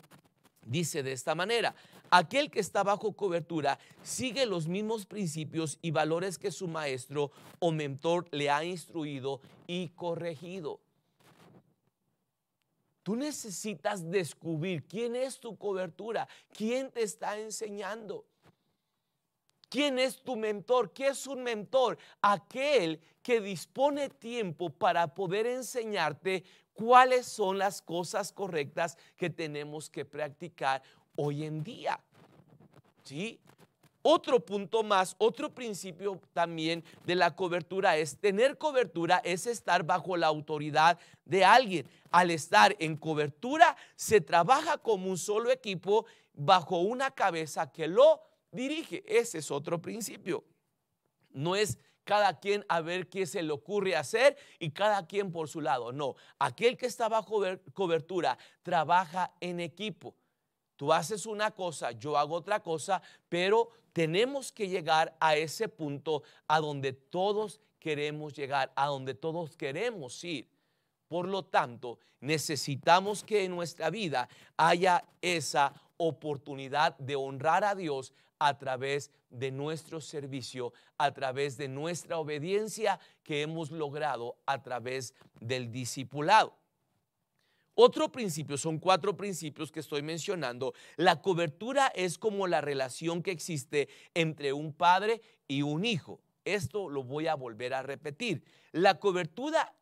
dice de esta manera: aquel que está bajo cobertura sigue los mismos principios y valores que su maestro o mentor le ha instruido y corregido. Tú necesitas descubrir quién es tu cobertura, quién te está enseñando. ¿Quién es tu mentor? ¿Qué es un mentor? Aquel que dispone tiempo para poder enseñarte cuáles son las cosas correctas que tenemos que practicar hoy en día. ¿Sí? Otro punto más, otro principio también de la cobertura es tener cobertura, es estar bajo la autoridad de alguien. Al estar en cobertura, se trabaja como un solo equipo bajo una cabeza que lo dirige. Ese es otro principio. No es cada quien a ver qué se le ocurre hacer y cada quien por su lado. No, aquel que está bajo cobertura trabaja en equipo. Tú haces una cosa, yo hago otra cosa, pero tenemos que llegar a ese punto a donde todos queremos llegar, a donde todos queremos ir. Por lo tanto, necesitamos que en nuestra vida haya esa oportunidad de honrar a Dios a través de nuestro servicio, a través de nuestra obediencia que hemos logrado a través del discipulado. Otro principio, son 4 principios que estoy mencionando. La cobertura es como la relación que existe entre un padre y un hijo. Esto lo voy a volver a repetir. La cobertura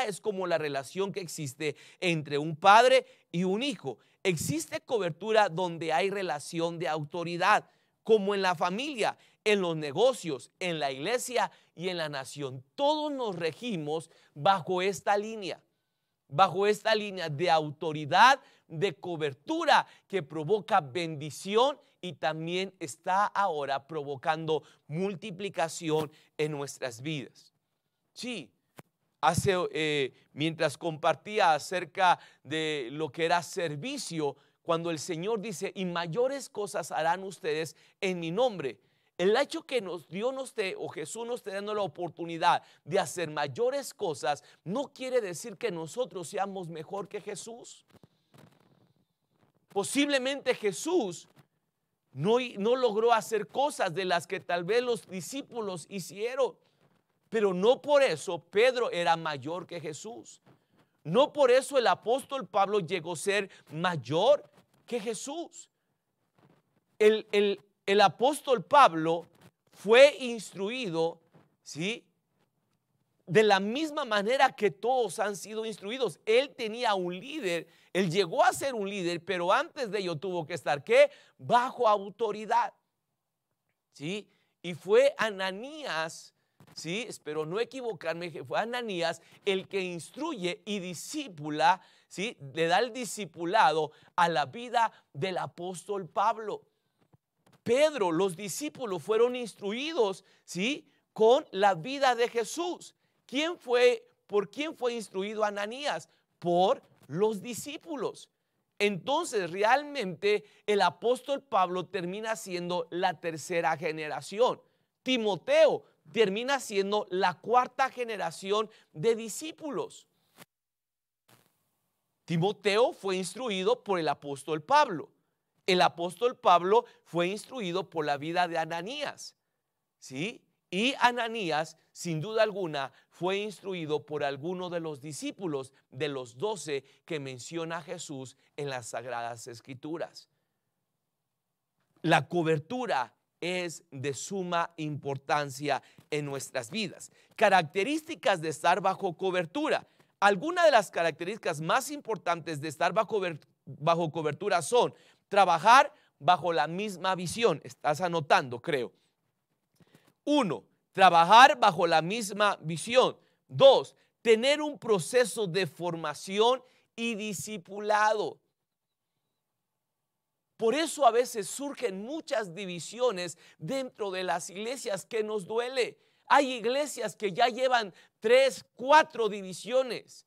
es como la relación que existe entre un padre y un hijo. Existe cobertura donde hay relación de autoridad, como en la familia, en los negocios, en la iglesia y en la nación. Todos nos regimos bajo esta línea de autoridad, de cobertura que provoca bendición y también está ahora provocando multiplicación en nuestras vidas. Sí, mientras compartía acerca de lo que era servicio, cuando el Señor dice, y mayores cosas harán ustedes en mi nombre. El hecho que Dios nos esté, o Jesús nos esté dando la oportunidad de hacer mayores cosas, no quiere decir que nosotros seamos mejor que Jesús. Posiblemente Jesús no logró hacer cosas de las que tal vez los discípulos hicieron, pero no por eso Pedro era mayor que Jesús. No por eso el apóstol Pablo llegó a ser mayor que Jesús. El apóstol Pablo fue instruido, ¿sí?, de la misma manera que todos han sido instruidos. Él tenía un líder, él llegó a ser un líder, pero antes de ello tuvo que estar, ¿qué?, bajo autoridad, ¿sí? Y fue Ananías, ¿sí?, espero no equivocarme, fue Ananías el que instruye y discípula, ¿sí?, le da el discipulado a la vida del apóstol Pablo. Pedro, los discípulos fueron instruidos, ¿sí?, con la vida de Jesús. ¿Por quién fue instruido Ananías? Por los discípulos. Entonces realmente el apóstol Pablo termina siendo la tercera generación. Timoteo termina siendo la cuarta generación de discípulos. Timoteo fue instruido por el apóstol Pablo. El apóstol Pablo fue instruido por la vida de Ananías, ¿sí? Y Ananías, sin duda alguna, fue instruido por alguno de los discípulos de los 12 que menciona Jesús en las Sagradas Escrituras. La cobertura es de suma importancia en nuestras vidas. Características de estar bajo cobertura. Algunas de las características más importantes de estar bajo cobertura son trabajar bajo la misma visión. Estás anotando, creo. 1, trabajar bajo la misma visión. 2, tener un proceso de formación y discipulado. Por eso a veces surgen muchas divisiones dentro de las iglesias que nos duele. Hay iglesias que ya llevan 3, 4 divisiones.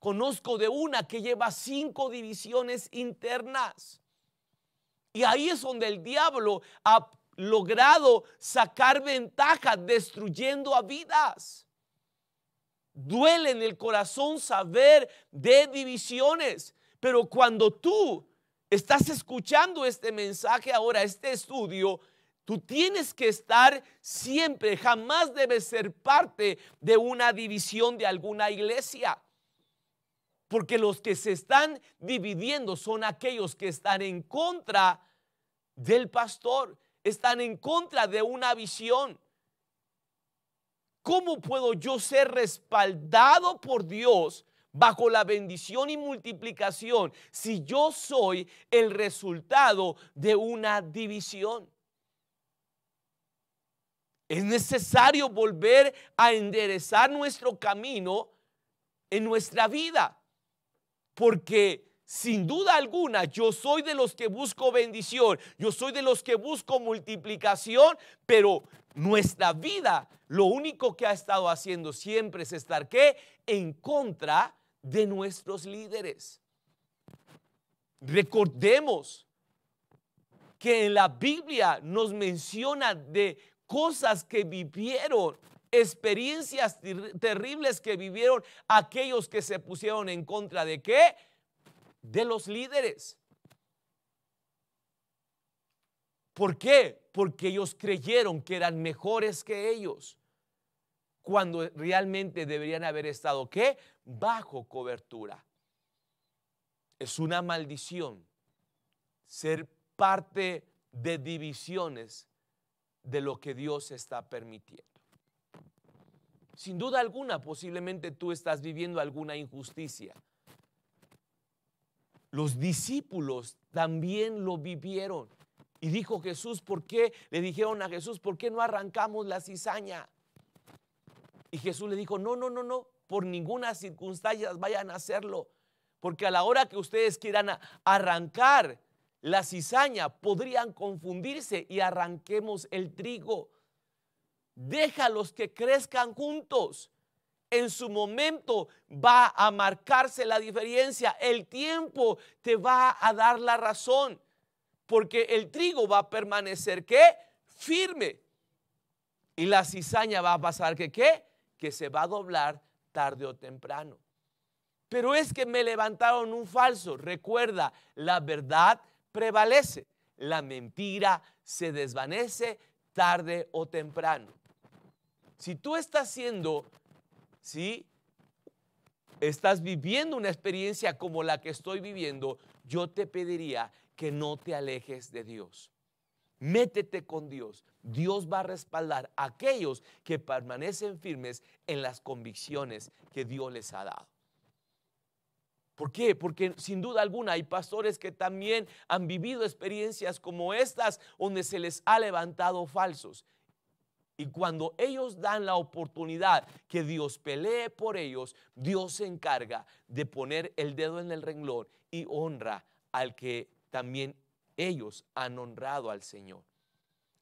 Conozco de una que lleva 5 divisiones internas. Y ahí es donde el diablo ha logrado sacar ventaja destruyendo a vidas. Duele en el corazón saber de divisiones, pero cuando tú estás escuchando este mensaje ahora, este estudio, tú tienes que estar siempre, jamás debes ser parte de una división de alguna iglesia. Porque los que se están dividiendo son aquellos que están en contra del pastor, están en contra de una visión. ¿Cómo puedo yo ser respaldado por Dios bajo la bendición y multiplicación si yo soy el resultado de una división? Es necesario volver a enderezar nuestro camino en nuestra vida, porque sin duda alguna, yo soy de los que busco bendición, yo soy de los que busco multiplicación, pero nuestra vida lo único que ha estado haciendo siempre es estar ¿qué? En contra de nuestros líderes. Recordemos que en la Biblia nos menciona de cosas que vivieron, experiencias terribles que vivieron aquellos que se pusieron en contra de ¿qué? De los líderes. ¿Por qué? Porque ellos creyeron que eran mejores que ellos, cuando realmente deberían haber estado ¿qué? Bajo cobertura. Es una maldición ser parte de divisiones de lo que Dios está permitiendo. Sin duda alguna, posiblemente tú estás viviendo alguna injusticia. Los discípulos también lo vivieron. Y dijo Jesús, ¿por qué? Le dijeron a Jesús, ¿por qué no arrancamos la cizaña? Y Jesús le dijo, no, por ninguna circunstancia vayan a hacerlo. Porque a la hora que ustedes quieran arrancar la cizaña, podrían confundirse y arranquemos el trigo. Déjalos que crezcan juntos. en su momento va a marcarse la diferencia. El tiempo te va a dar la razón, porque el trigo va a permanecer, ¿qué? Firme. Y la cizaña va a pasar, ¿qué? Que se va a doblar tarde o temprano. Pero es que me levantaron un falso. Recuerda, la verdad prevalece. La mentira se desvanece tarde o temprano. Si tú estás estás viviendo una experiencia como la que estoy viviendo, yo te pediría que no te alejes de Dios. Métete con Dios. Dios va a respaldar a aquellos que permanecen firmes en las convicciones que Dios les ha dado. ¿Por qué? Porque sin duda alguna hay pastores que también han vivido experiencias como estas, donde se les ha levantado falsos. Y cuando ellos dan la oportunidad que Dios pelee por ellos, Dios se encarga de poner el dedo en el renglón y honra al que también ellos han honrado al Señor.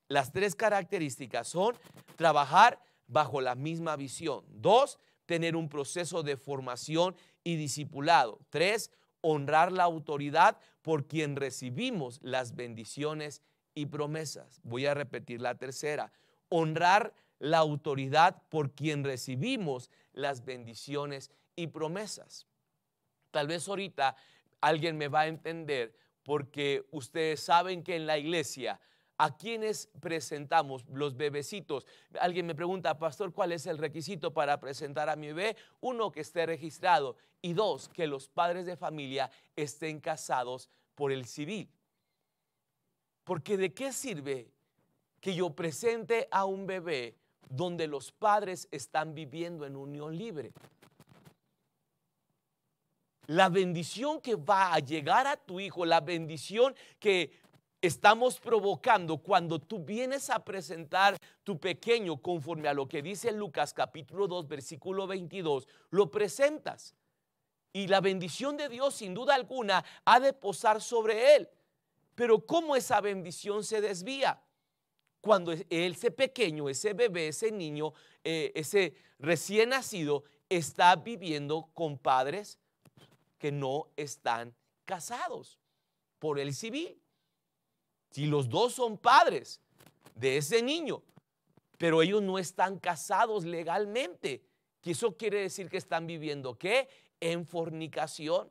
Las 3 características son trabajar bajo la misma visión. 2, tener un proceso de formación y discipulado. 3, honrar la autoridad por quien recibimos las bendiciones y promesas. Voy a repetir la tercera. Honrar la autoridad por quien recibimos las bendiciones y promesas. Tal vez ahorita alguien me va a entender, porque ustedes saben que en la iglesia, ¿a quienes presentamos? Los bebecitos. Alguien me pregunta, pastor, ¿cuál es el requisito para presentar a mi bebé? 1, que esté registrado, y 2, que los padres de familia estén casados por el civil. Porque ¿de qué sirve que yo presente a un bebé donde los padres están viviendo en unión libre? La bendición que va a llegar a tu hijo, la bendición que estamos provocando cuando tú vienes a presentar tu pequeño conforme a lo que dice Lucas capítulo 2 versículo 22, lo presentas. Y la bendición de Dios sin duda alguna ha de posar sobre él. Pero ¿cómo esa bendición se desvía? Cuando ese pequeño, ese bebé, ese niño, ese recién nacido está viviendo con padres que no están casados por el civil. Si los dos son padres de ese niño, pero ellos no están casados legalmente, que eso quiere decir que están viviendo, ¿qué? En fornicación.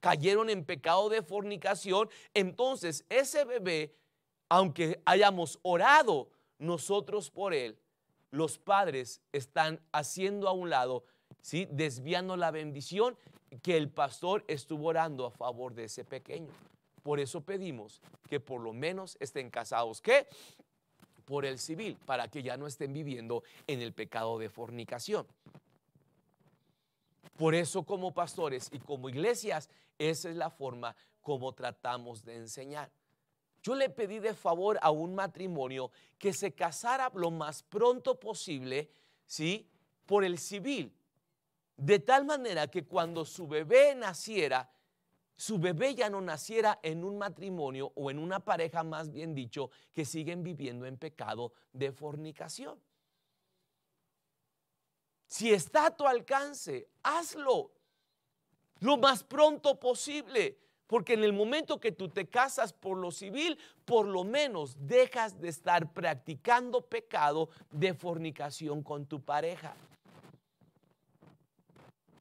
Cayeron en pecado de fornicación. Entonces ese bebé, aunque hayamos orado nosotros por él, los padres están haciendo a un lado, ¿sí? Desviando la bendición que el pastor estuvo orando a favor de ese pequeño. Por eso pedimos que por lo menos estén casados, ¿qué? Por el civil, para que ya no estén viviendo en el pecado de fornicación. Por eso, como pastores y como iglesias, esa es la forma como tratamos de enseñar. Yo le pedí de favor a un matrimonio que se casara lo más pronto posible, ¿sí? Por el civil, de tal manera que cuando su bebé naciera, su bebé ya no naciera en un matrimonio o en una pareja, más bien dicho, que siguen viviendo en pecado de fornicación. Si está a tu alcance, hazlo lo más pronto posible, porque en el momento que tú te casas por lo civil, por lo menos dejas de estar practicando pecado de fornicación con tu pareja.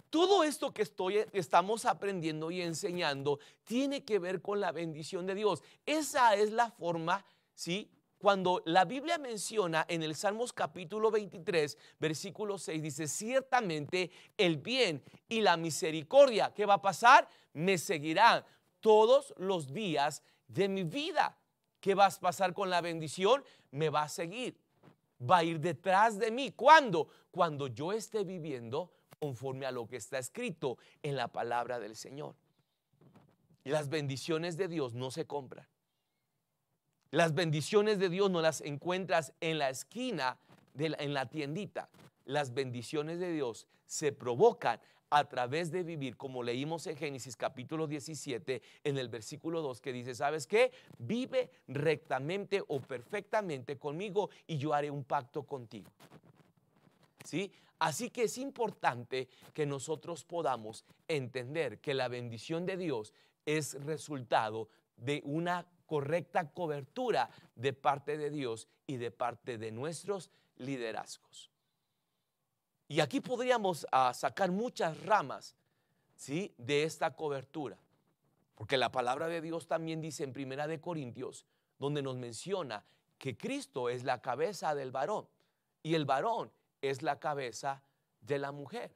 Todo esto que estamos aprendiendo y enseñando tiene que ver con la bendición de Dios. Esa es la forma, ¿sí? Cuando la Biblia menciona en el Salmos capítulo 23, versículo 6, dice, ciertamente el bien y la misericordia, ¿qué va a pasar? Me seguirán todos los días de mi vida. ¿Qué vas a pasar con la bendición? Me va a seguir. Va a ir detrás de mí. ¿Cuándo? Cuando yo esté viviendo conforme a lo que está escrito en la palabra del Señor. Y las bendiciones de Dios no se compran. Las bendiciones de Dios no las encuentras en la esquina, en la tiendita. Las bendiciones de Dios se provocan a través de vivir, como leímos en Génesis capítulo 17, en el versículo 2, que dice, ¿sabes qué? Vive rectamente o perfectamente conmigo y yo haré un pacto contigo. ¿sí? Así que es importante que nosotros podamos entender que la bendición de Dios es resultado de una correcta cobertura de parte de Dios y de parte de nuestros liderazgos. Y aquí podríamos sacar muchas ramas, ¿sí?, de esta cobertura, porque la palabra de Dios también dice en 1 Corintios, donde nos menciona que Cristo es la cabeza del varón y el varón es la cabeza de la mujer.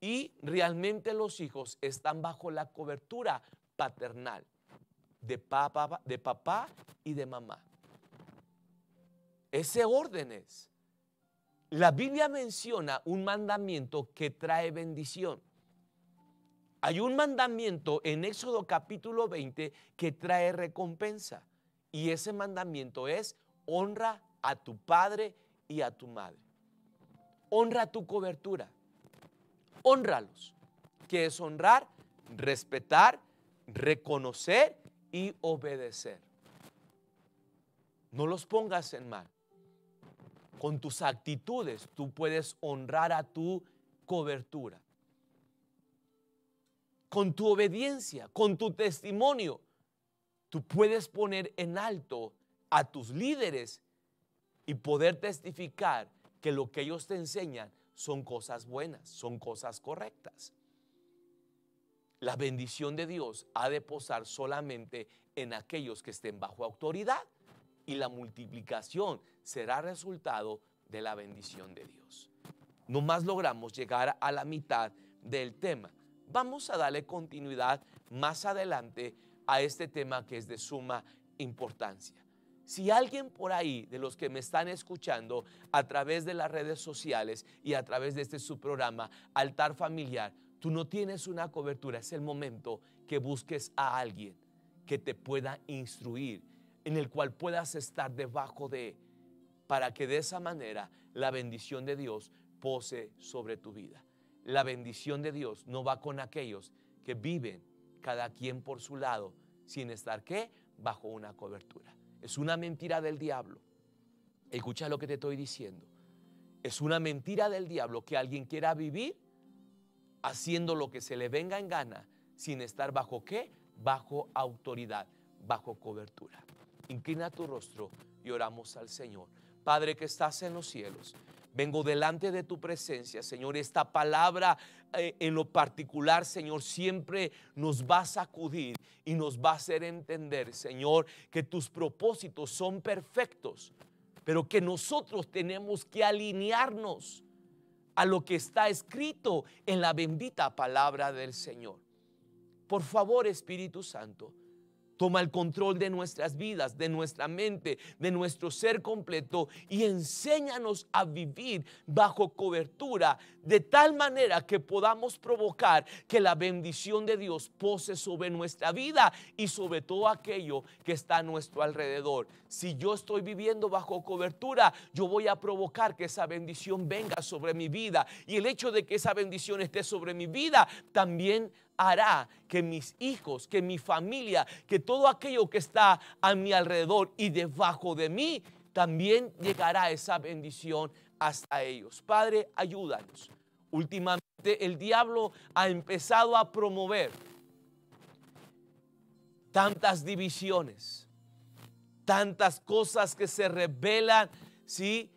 Y realmente los hijos están bajo la cobertura paternal de papá y de mamá. Ese orden es. La Biblia menciona un mandamiento que trae bendición. Hay un mandamiento en Éxodo capítulo 20 que trae recompensa. Y ese mandamiento es: honra a tu padre y a tu madre. Honra tu cobertura. Hónralos. ¿Qué es honrar? Respetar, reconocer y obedecer. No los pongas en mal. Con tus actitudes tú puedes honrar a tu cobertura. Con tu obediencia, con tu testimonio, tú puedes poner en alto a tus líderes y poder testificar que lo que ellos te enseñan son cosas buenas, son cosas correctas. La bendición de Dios ha de posar solamente en aquellos que estén bajo autoridad, y la multiplicación será resultado de la bendición de Dios. No más logramos llegar a la mitad del tema. Vamos a darle continuidad más adelante a este tema que es de suma importancia. Si alguien por ahí de los que me están escuchando a través de las redes sociales y a través de este su programa Altar Familiar, tú no tienes una cobertura, es el momento que busques a alguien que te pueda instruir, en el cual puedas estar debajo de, para que de esa manera la bendición de Dios pose sobre tu vida. La bendición de Dios no va con aquellos que viven cada quien por su lado sin estar, ¿qué?, bajo una cobertura. Es una mentira del diablo. Escucha lo que te estoy diciendo. Es una mentira del diablo que alguien quiera vivir haciendo lo que se le venga en gana sin estar bajo, ¿qué?, bajo autoridad, bajo cobertura. Inclina tu rostro y oramos al Señor. Padre que estás en los cielos, vengo delante de tu presencia, Señor. Esta palabra en lo particular, Señor, siempre nos va a sacudir y nos va a hacer entender, Señor, que tus propósitos son perfectos, pero que nosotros tenemos que alinearnos a lo que está escrito en la bendita palabra del Señor. Por favor, Espíritu Santo, toma el control de nuestras vidas, de nuestra mente, de nuestro ser completo, y enséñanos a vivir bajo cobertura de tal manera que podamos provocar que la bendición de Dios pose sobre nuestra vida y sobre todo aquello que está a nuestro alrededor. Si yo estoy viviendo bajo cobertura, yo voy a provocar que esa bendición venga sobre mi vida, y el hecho de que esa bendición esté sobre mi vida también hará que mis hijos, que mi familia, que todo aquello que está a mi alrededor y debajo de mí, también llegará esa bendición hasta ellos. Padre, ayúdanos. Últimamente el diablo ha empezado a promover tantas divisiones, tantas cosas que se rebelan, ¿sí?,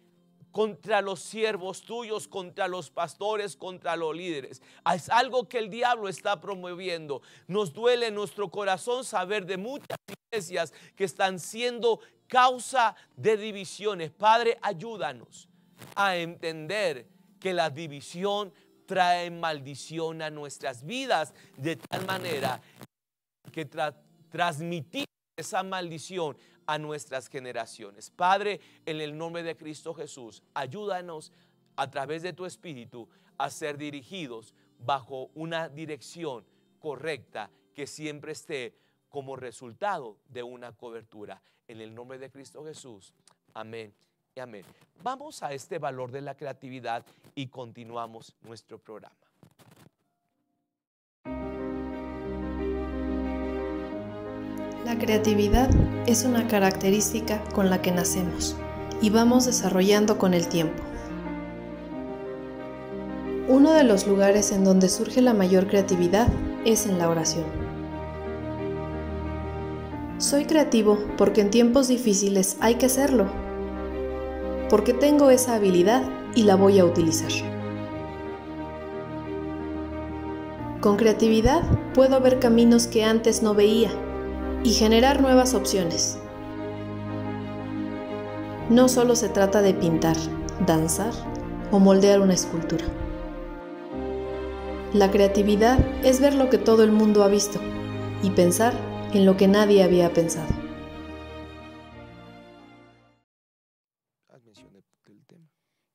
contra los siervos tuyos, contra los pastores, contra los líderes. Es algo que el diablo está promoviendo. Nos duele en nuestro corazón saber de muchas iglesias que están siendo causa de divisiones. Padre, ayúdanos a entender que la división trae maldición a nuestras vidas, de tal manera que transmitir esa maldición a nuestras generaciones. Padre, en el nombre de Cristo Jesús, ayúdanos a través de tu Espíritu a ser dirigidos bajo una dirección correcta que siempre esté como resultado de una cobertura. En el nombre de Cristo Jesús. Amén y amén. Vamos a este valor de la creatividad y continuamos nuestro programa. La creatividad es una característica con la que nacemos y vamos desarrollando con el tiempo. Uno de los lugares en donde surge la mayor creatividad es en la oración. Soy creativo porque en tiempos difíciles hay que serlo, porque tengo esa habilidad y la voy a utilizar. Con creatividad puedo ver caminos que antes no veía y generar nuevas opciones. No solo se trata de pintar, danzar o moldear una escultura. La creatividad es ver lo que todo el mundo ha visto y pensar en lo que nadie había pensado. Del tema.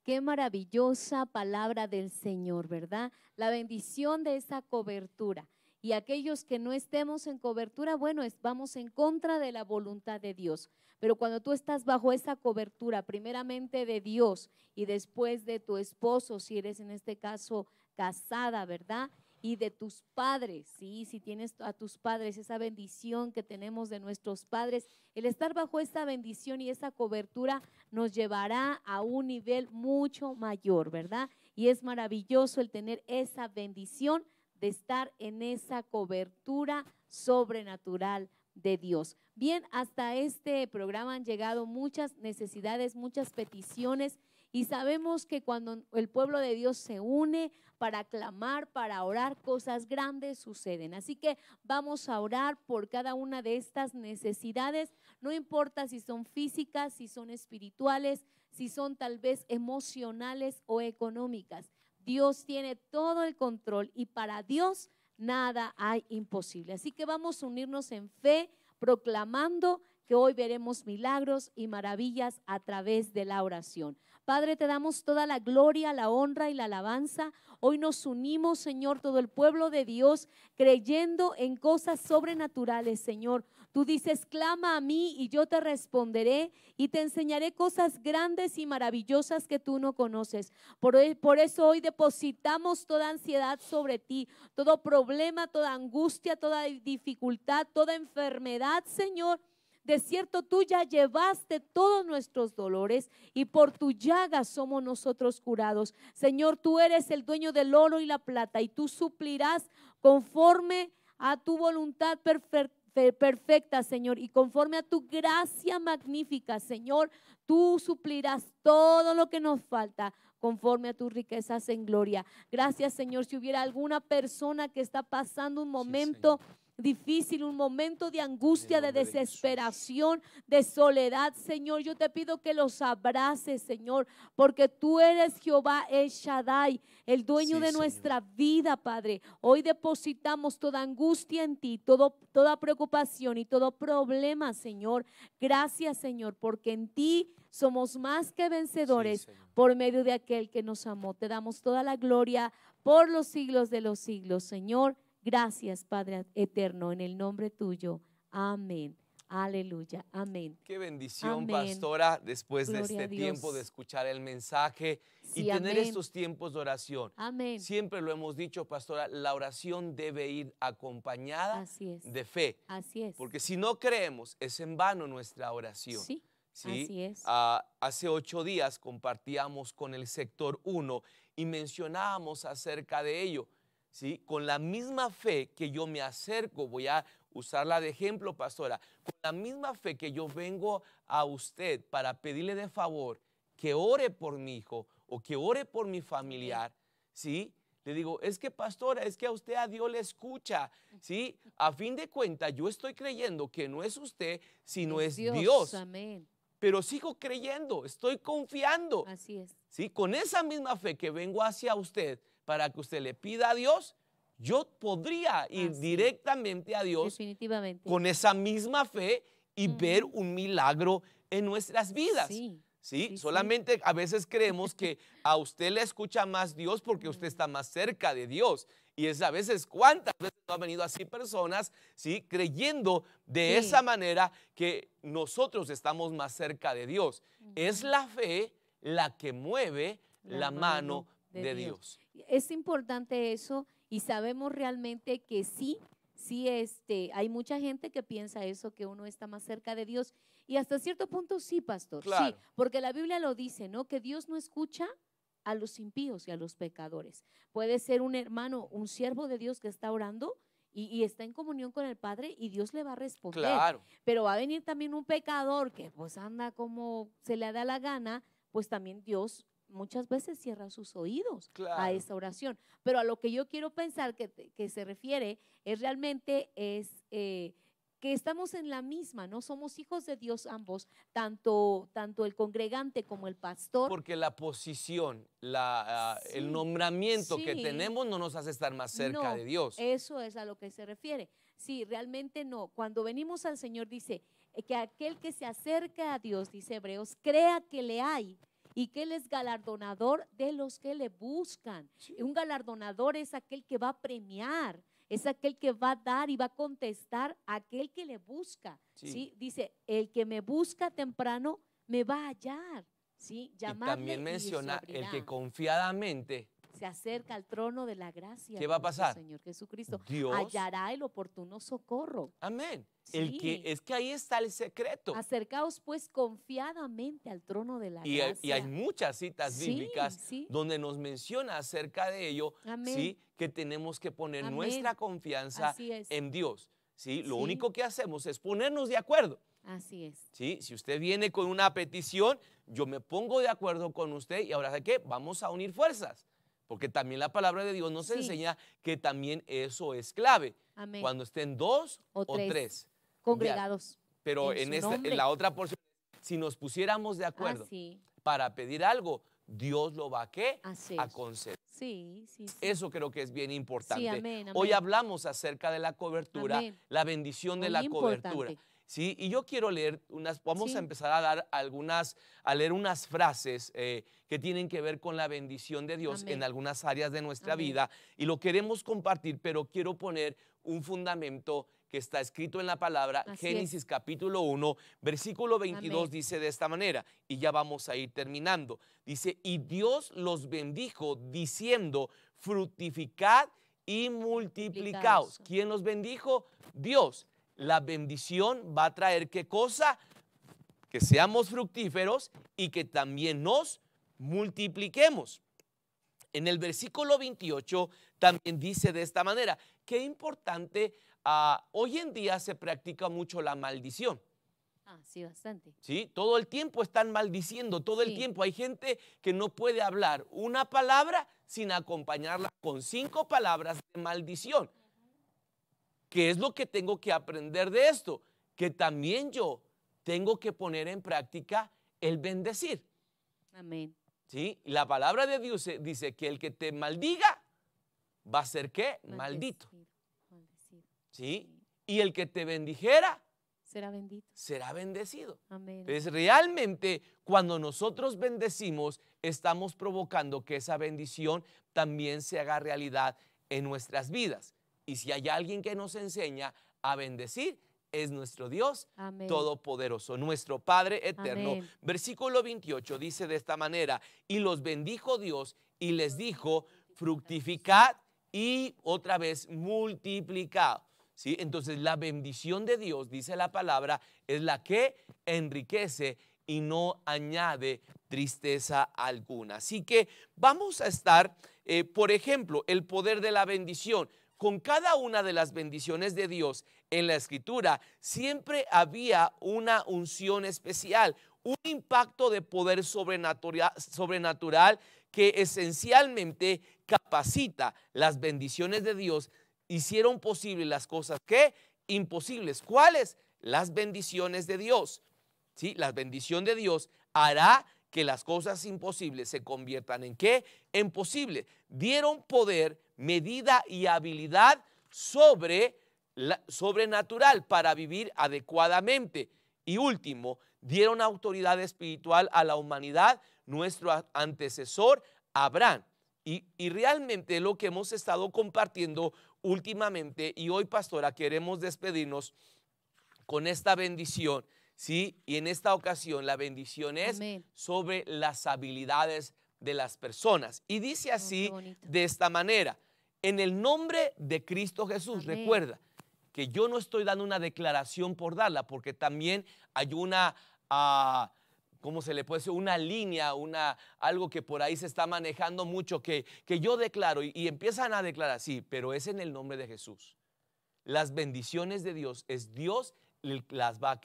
Qué maravillosa palabra del Señor, ¿verdad? La bendición de esa cobertura. Y aquellos que no estemos en cobertura, bueno, vamos en contra de la voluntad de Dios. Pero cuando tú estás bajo esa cobertura, primeramente de Dios y después de tu esposo, si eres en este caso casada, ¿verdad? Y de tus padres, ¿sí? Si tienes a tus padres, esa bendición que tenemos de nuestros padres, el estar bajo esa bendición y esa cobertura nos llevará a un nivel mucho mayor, ¿verdad? Y es maravilloso el tener esa bendición de estar en esa cobertura sobrenatural de Dios. Bien, hasta este programa han llegado muchas necesidades, muchas peticiones, y sabemos que cuando el pueblo de Dios se une para clamar, para orar, cosas grandes suceden. Así que vamos a orar por cada una de estas necesidades, no importa si son físicas, si son espirituales, si son tal vez emocionales o económicas. Dios tiene todo el control y para Dios nada hay imposible. Así que vamos a unirnos en fe, proclamando que hoy veremos milagros y maravillas a través de la oración. Padre, te damos toda la gloria, la honra y la alabanza. Hoy nos unimos, Señor, todo el pueblo de Dios, creyendo en cosas sobrenaturales, Señor. Tú dices, clama a mí y yo te responderé y te enseñaré cosas grandes y maravillosas que tú no conoces. Por eso hoy depositamos toda ansiedad sobre ti, todo problema, toda angustia, toda dificultad, toda enfermedad, Señor. De cierto, tú ya llevaste todos nuestros dolores y por tu llaga somos nosotros curados. Señor, tú eres el dueño del oro y la plata y tú suplirás conforme a tu voluntad perfecta, Señor, y conforme a tu gracia magnífica, Señor, tú suplirás todo lo que nos falta conforme a tus riquezas en gloria. Gracias, Señor. Si hubiera alguna persona que está pasando un momento difícil, un momento de angustia, de desesperación, de soledad, Señor, yo te pido que los abraces, Señor, porque tú eres Jehová El Shaddai, el dueño de nuestra vida, Padre. Hoy depositamos toda angustia en ti, toda preocupación y todo problema, Señor. Gracias, Señor, porque en ti somos más que vencedores por medio de aquel que nos amó. Te damos toda la gloria por los siglos de los siglos, Señor. Gracias, Padre eterno, en el nombre tuyo. Amén. Aleluya. Amén. Qué bendición, Amén. Pastora, después Gloria de este a Dios. tiempo de escuchar el mensaje Sí, y tener amén. estos tiempos de oración. Amén. Siempre lo hemos dicho, Pastora, la oración debe ir acompañada Así es. de fe. Así es. Porque si no creemos, es en vano nuestra oración. Sí, ¿Sí? así es. Hace 8 días compartíamos con el sector 1 y mencionábamos acerca de ello. ¿Sí? Con la misma fe que yo me acerco, voy a usarla de ejemplo, pastora, con la misma fe que yo vengo a usted para pedirle de favor que ore por mi hijo o que ore por mi familiar, ¿sí? Le digo, es que pastora, es que a usted a Dios le escucha, ¿sí? A fin de cuentas, yo estoy creyendo que no es usted, sino es Dios. Amén. Pero sigo creyendo, estoy confiando. Así es. ¿Sí? Con esa misma fe que vengo hacia usted para que usted le pida a Dios, yo podría ir directamente a Dios definitivamente con esa misma fe y ver un milagro en nuestras vidas. Sí. ¿Sí? Sí, Solamente a veces creemos que a usted le escucha más Dios porque usted está más cerca de Dios. Y es a veces, ¿cuántas veces no han venido así personas, ¿sí? Creyendo de esa manera que nosotros estamos más cerca de Dios? Es la fe la que mueve la mano de Dios. Es importante eso y sabemos realmente que sí, hay mucha gente que piensa eso, que uno está más cerca de Dios y hasta cierto punto sí, pastor, Claro. sí, porque la Biblia lo dice, ¿no? Que Dios no escucha a los impíos y a los pecadores. Puede ser un hermano, un siervo de Dios que está orando y está en comunión con el Padre y Dios le va a responder. Claro. Pero va a venir también un pecador que pues anda como se le da la gana, pues también Dios muchas veces cierra sus oídos a Claro. esa oración. Pero a lo que yo quiero pensar que se refiere es realmente que estamos en la misma, ¿no? Somos hijos de Dios ambos, tanto el congregante como el pastor. Porque la posición, el Sí, nombramiento que sí. tenemos no nos hace estar más cerca No, de Dios. Eso es a lo que se refiere. Sí, realmente no. Cuando venimos al Señor dice que aquel que se acerca a Dios, dice Hebreos, crea que le hay y que Él es galardonador de los que le buscan. Sí. Un galardonador es aquel que va a premiar, es aquel que va a dar y va a contestar a aquel que le busca. Sí. ¿Sí? Dice, el que me busca temprano me va a hallar. ¿Sí? Y Llamadle también y menciona se el que abrirá. confiadamente Se acerca al trono de la gracia. ¿Qué va a de nuestro pasar? Señor Jesucristo. Dios. Hallará el oportuno socorro. Amén. Sí. Es que ahí está el secreto. Acercaos pues confiadamente al trono de la Y gracia. hay muchas citas Sí, bíblicas sí. donde nos menciona acerca de ello, Amén. ¿sí? Que tenemos que poner Amén. nuestra confianza Así es. en Dios. ¿Sí? Lo Sí. único que hacemos es ponernos de acuerdo. Así es. ¿Sí? Si usted viene con una petición, yo me pongo de acuerdo con usted y ahora ¿sabe qué? Vamos a unir fuerzas. Porque también la palabra de Dios nos Sí. enseña que también eso es clave. Amén. Cuando estén dos O o tres. tres. Congregados. Pero en en su nombre. la otra porción, si nos pusiéramos de acuerdo Así. para pedir algo, Dios lo va ¿qué? Así A es. conceder. Sí, sí, sí. Eso creo que es bien importante. Sí, amén, amén. Hoy hablamos acerca de la cobertura, Amén. la bendición de Muy la importante. cobertura. ¿Sí? Y yo quiero leer vamos Sí. a empezar a leer unas frases que tienen que ver con la bendición de Dios Amén. en algunas áreas de nuestra Amén. vida y lo queremos compartir, pero quiero poner un fundamento que está escrito en la palabra. Así Génesis es. capítulo 1, versículo 22 Amén. dice de esta manera, y ya vamos a ir terminando. Dice, y Dios los bendijo diciendo, fructificad y multiplicaos. Multiplicaos. ¿Quién los bendijo? Dios. La bendición va a traer ¿qué cosa? Que seamos fructíferos y que también nos multipliquemos. En el versículo 28 también dice de esta manera, qué importante, hoy en día se practica mucho la maldición. Sí, bastante. ¿Sí? Todo el tiempo están maldiciendo, todo el Sí. tiempo. Hay gente que no puede hablar una palabra sin acompañarla con 5 palabras de maldición. ¿Qué es lo que tengo que aprender de esto? Que también yo tengo que poner en práctica el bendecir. Amén. ¿Sí? La palabra de Dios dice que el que te maldiga va a ser ¿qué? Maldito. Maldecido. ¿Sí? Y el que te bendijera Será bendito. será bendecido. Amén. Entonces, realmente, cuando nosotros bendecimos, estamos provocando que esa bendición también se haga realidad en nuestras vidas. Y si hay alguien que nos enseña a bendecir, es nuestro Dios Amén. todopoderoso, nuestro Padre eterno. Amén. Versículo 28 dice de esta manera, y los bendijo Dios y les dijo, fructificad y otra vez multiplicad. ¿Sí? Entonces la bendición de Dios, dice la palabra, es la que enriquece y no añade tristeza alguna. Así que vamos a estar, por ejemplo, el poder de la bendición. Con cada una de las bendiciones de Dios en la Escritura siempre había una unción especial, un impacto de poder sobrenatural que esencialmente capacita. Las bendiciones de Dios hicieron posible las cosas que imposibles. ¿Cuáles? Las bendiciones de Dios. ¿Sí? La bendición de Dios hará que las cosas imposibles se conviertan en ¿qué? En posible. Dieron poder, medida y habilidad sobrenatural para vivir adecuadamente. Y último, dieron autoridad espiritual a la humanidad, nuestro antecesor Abraham. Y realmente lo que hemos estado compartiendo últimamente, y hoy, pastora, queremos despedirnos con esta bendición, ¿sí? Y en esta ocasión la bendición es Amén. sobre las habilidades de las personas. Y dice así, qué bonito. de esta manera, en el nombre de Cristo Jesús. Amén. Recuerda que yo no estoy dando una declaración por darla, porque también hay una ¿cómo se le puede decir? Una línea, algo que por ahí se está manejando mucho, que yo declaro y empiezan a declarar así, pero es en el nombre de Jesús. Las bendiciones de Dios, es Dios las va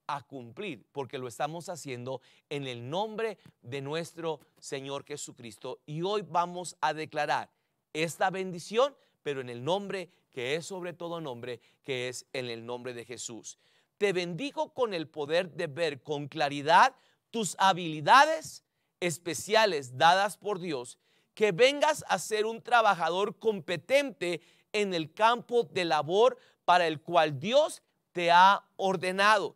a cumplir, porque lo estamos haciendo en el nombre de nuestro Señor Jesucristo. Y hoy vamos a declarar esta bendición, pero en el nombre que es sobre todo nombre, que es en el nombre de Jesús. Te bendigo con el poder de ver con claridad tus habilidades especiales dadas por Dios, que vengas a ser un trabajador competente en el campo de labor para el cual Dios te ha ordenado.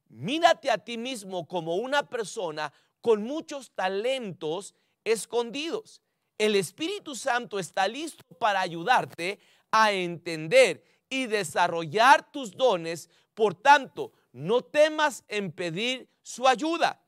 Mírate a ti mismo como una persona con muchos talentos escondidos. El Espíritu Santo está listo para ayudarte a entender y desarrollar tus dones. Por tanto, no temas en pedir su ayuda.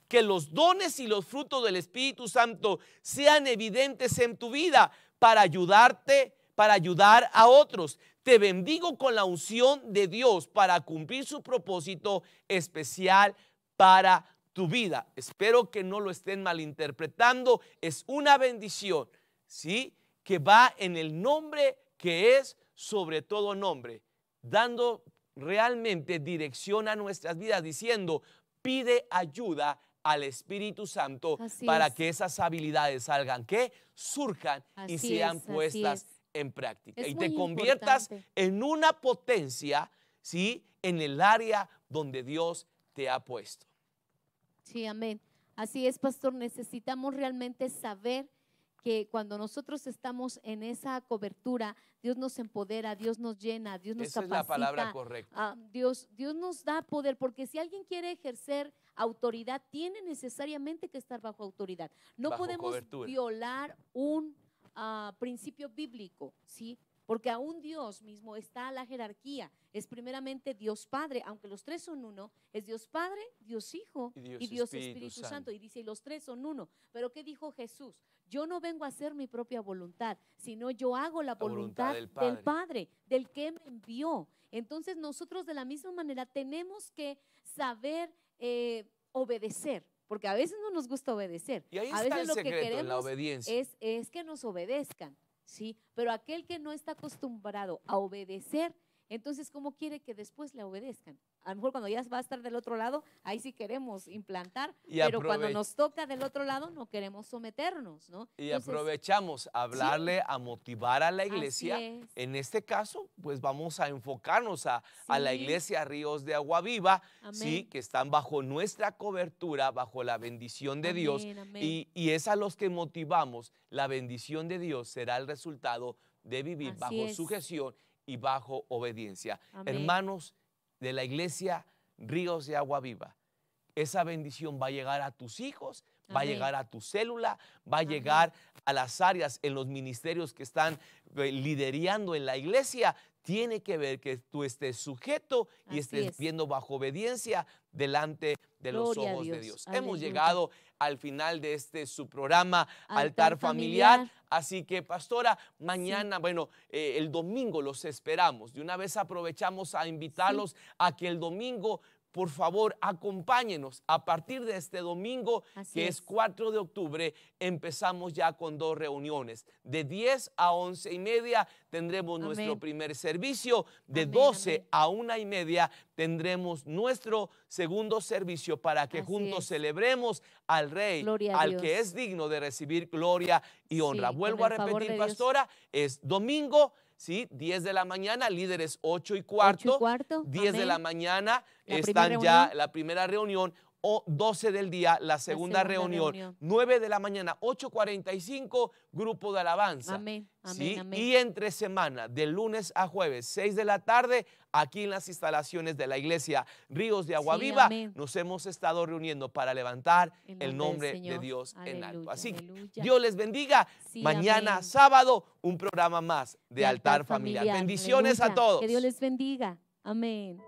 Que los dones y los frutos del Espíritu Santo sean evidentes en tu vida para ayudarte, para ayudar a otros. Te bendigo con la unción de Dios para cumplir su propósito especial para tu vida. Espero que no lo estén malinterpretando. Es una bendición, ¿sí? Que va en el nombre que es sobre todo nombre, dando realmente dirección a nuestras vidas, diciendo: pide ayuda al Espíritu Santo para que esas habilidades salgan, que surjan y sean puestas en práctica. Y te conviertas en una potencia, ¿sí? En el área donde Dios te ha puesto. Sí, amén. Así es, pastor. Necesitamos realmente saber que cuando nosotros estamos en esa cobertura, Dios nos empodera, Dios nos llena, Dios nos capacita. Esa es la palabra correcta. Dios nos da poder, porque si alguien quiere ejercer autoridad, tiene necesariamente que estar bajo autoridad. No podemos violar un principio bíblico, ¿sí? Porque aún Dios mismo está a la jerarquía. Es primeramente Dios Padre, aunque los tres son uno, es Dios Padre, Dios Hijo y Dios Espíritu Santo. Y dice, y los tres son uno. Pero ¿qué dijo Jesús? Yo no vengo a hacer mi propia voluntad, sino yo hago la voluntad del Padre, del que me envió. Entonces nosotros de la misma manera tenemos que saber obedecer. Porque a veces no nos gusta obedecer. Y ahí a está veces el lo secreto, que queremos en la obediencia. es que nos obedezcan, ¿sí? Pero aquel que no está acostumbrado a obedecer, entonces ¿cómo quiere que después le obedezcan? A lo mejor cuando ya va a estar del otro lado, ahí sí queremos implantar, pero cuando nos toca del otro lado no queremos someternos, ¿no? Y entonces, aprovechamos a hablarle, a motivar a la iglesia. En este caso, pues vamos a enfocarnos a la iglesia Ríos de Agua Viva, ¿sí? Que están bajo nuestra cobertura, bajo la bendición de Dios. Y es a los que motivamos. La bendición de Dios será el resultado de vivir bajo sujeción y bajo obediencia. Hermanos de la iglesia Ríos de Agua Viva, esa bendición va a llegar a tus hijos, va a llegar a tu célula, va a llegar a las áreas en los ministerios que están liderando en la iglesia. Tiene que ver que tú estés sujeto y estés viendo bajo obediencia delante de los ojos de Dios. Hemos llegado al final de su programa Altar Familiar. Así que, pastora, mañana, el domingo los esperamos. De una vez aprovechamos a invitarlos a que el domingo, por favor, acompáñenos. A partir de este domingo, que es 4 de octubre, empezamos ya con 2 reuniones. De 10 a 11:30 tendremos nuestro primer servicio. De 12 a 1:30 tendremos nuestro segundo servicio para que juntos celebremos al Rey, al que es digno de recibir gloria y honra. Vuelvo a repetir, pastora, es domingo. Sí, 10 de la mañana, líderes 8:15, 10 de la mañana están ya la primera reunión, o 12 del día la segunda reunión, 9 de la mañana, 8:45, grupo de alabanza. ¿Sí? Y entre semana, de lunes a jueves, 6 de la tarde, aquí en las instalaciones de la iglesia Ríos de Agua Viva, nos hemos estado reuniendo para levantar el nombre de Dios en alto. Así que Dios les bendiga. Mañana sábado, un programa más de Altar Familiar. Bendiciones a todos. Que Dios les bendiga. Amén.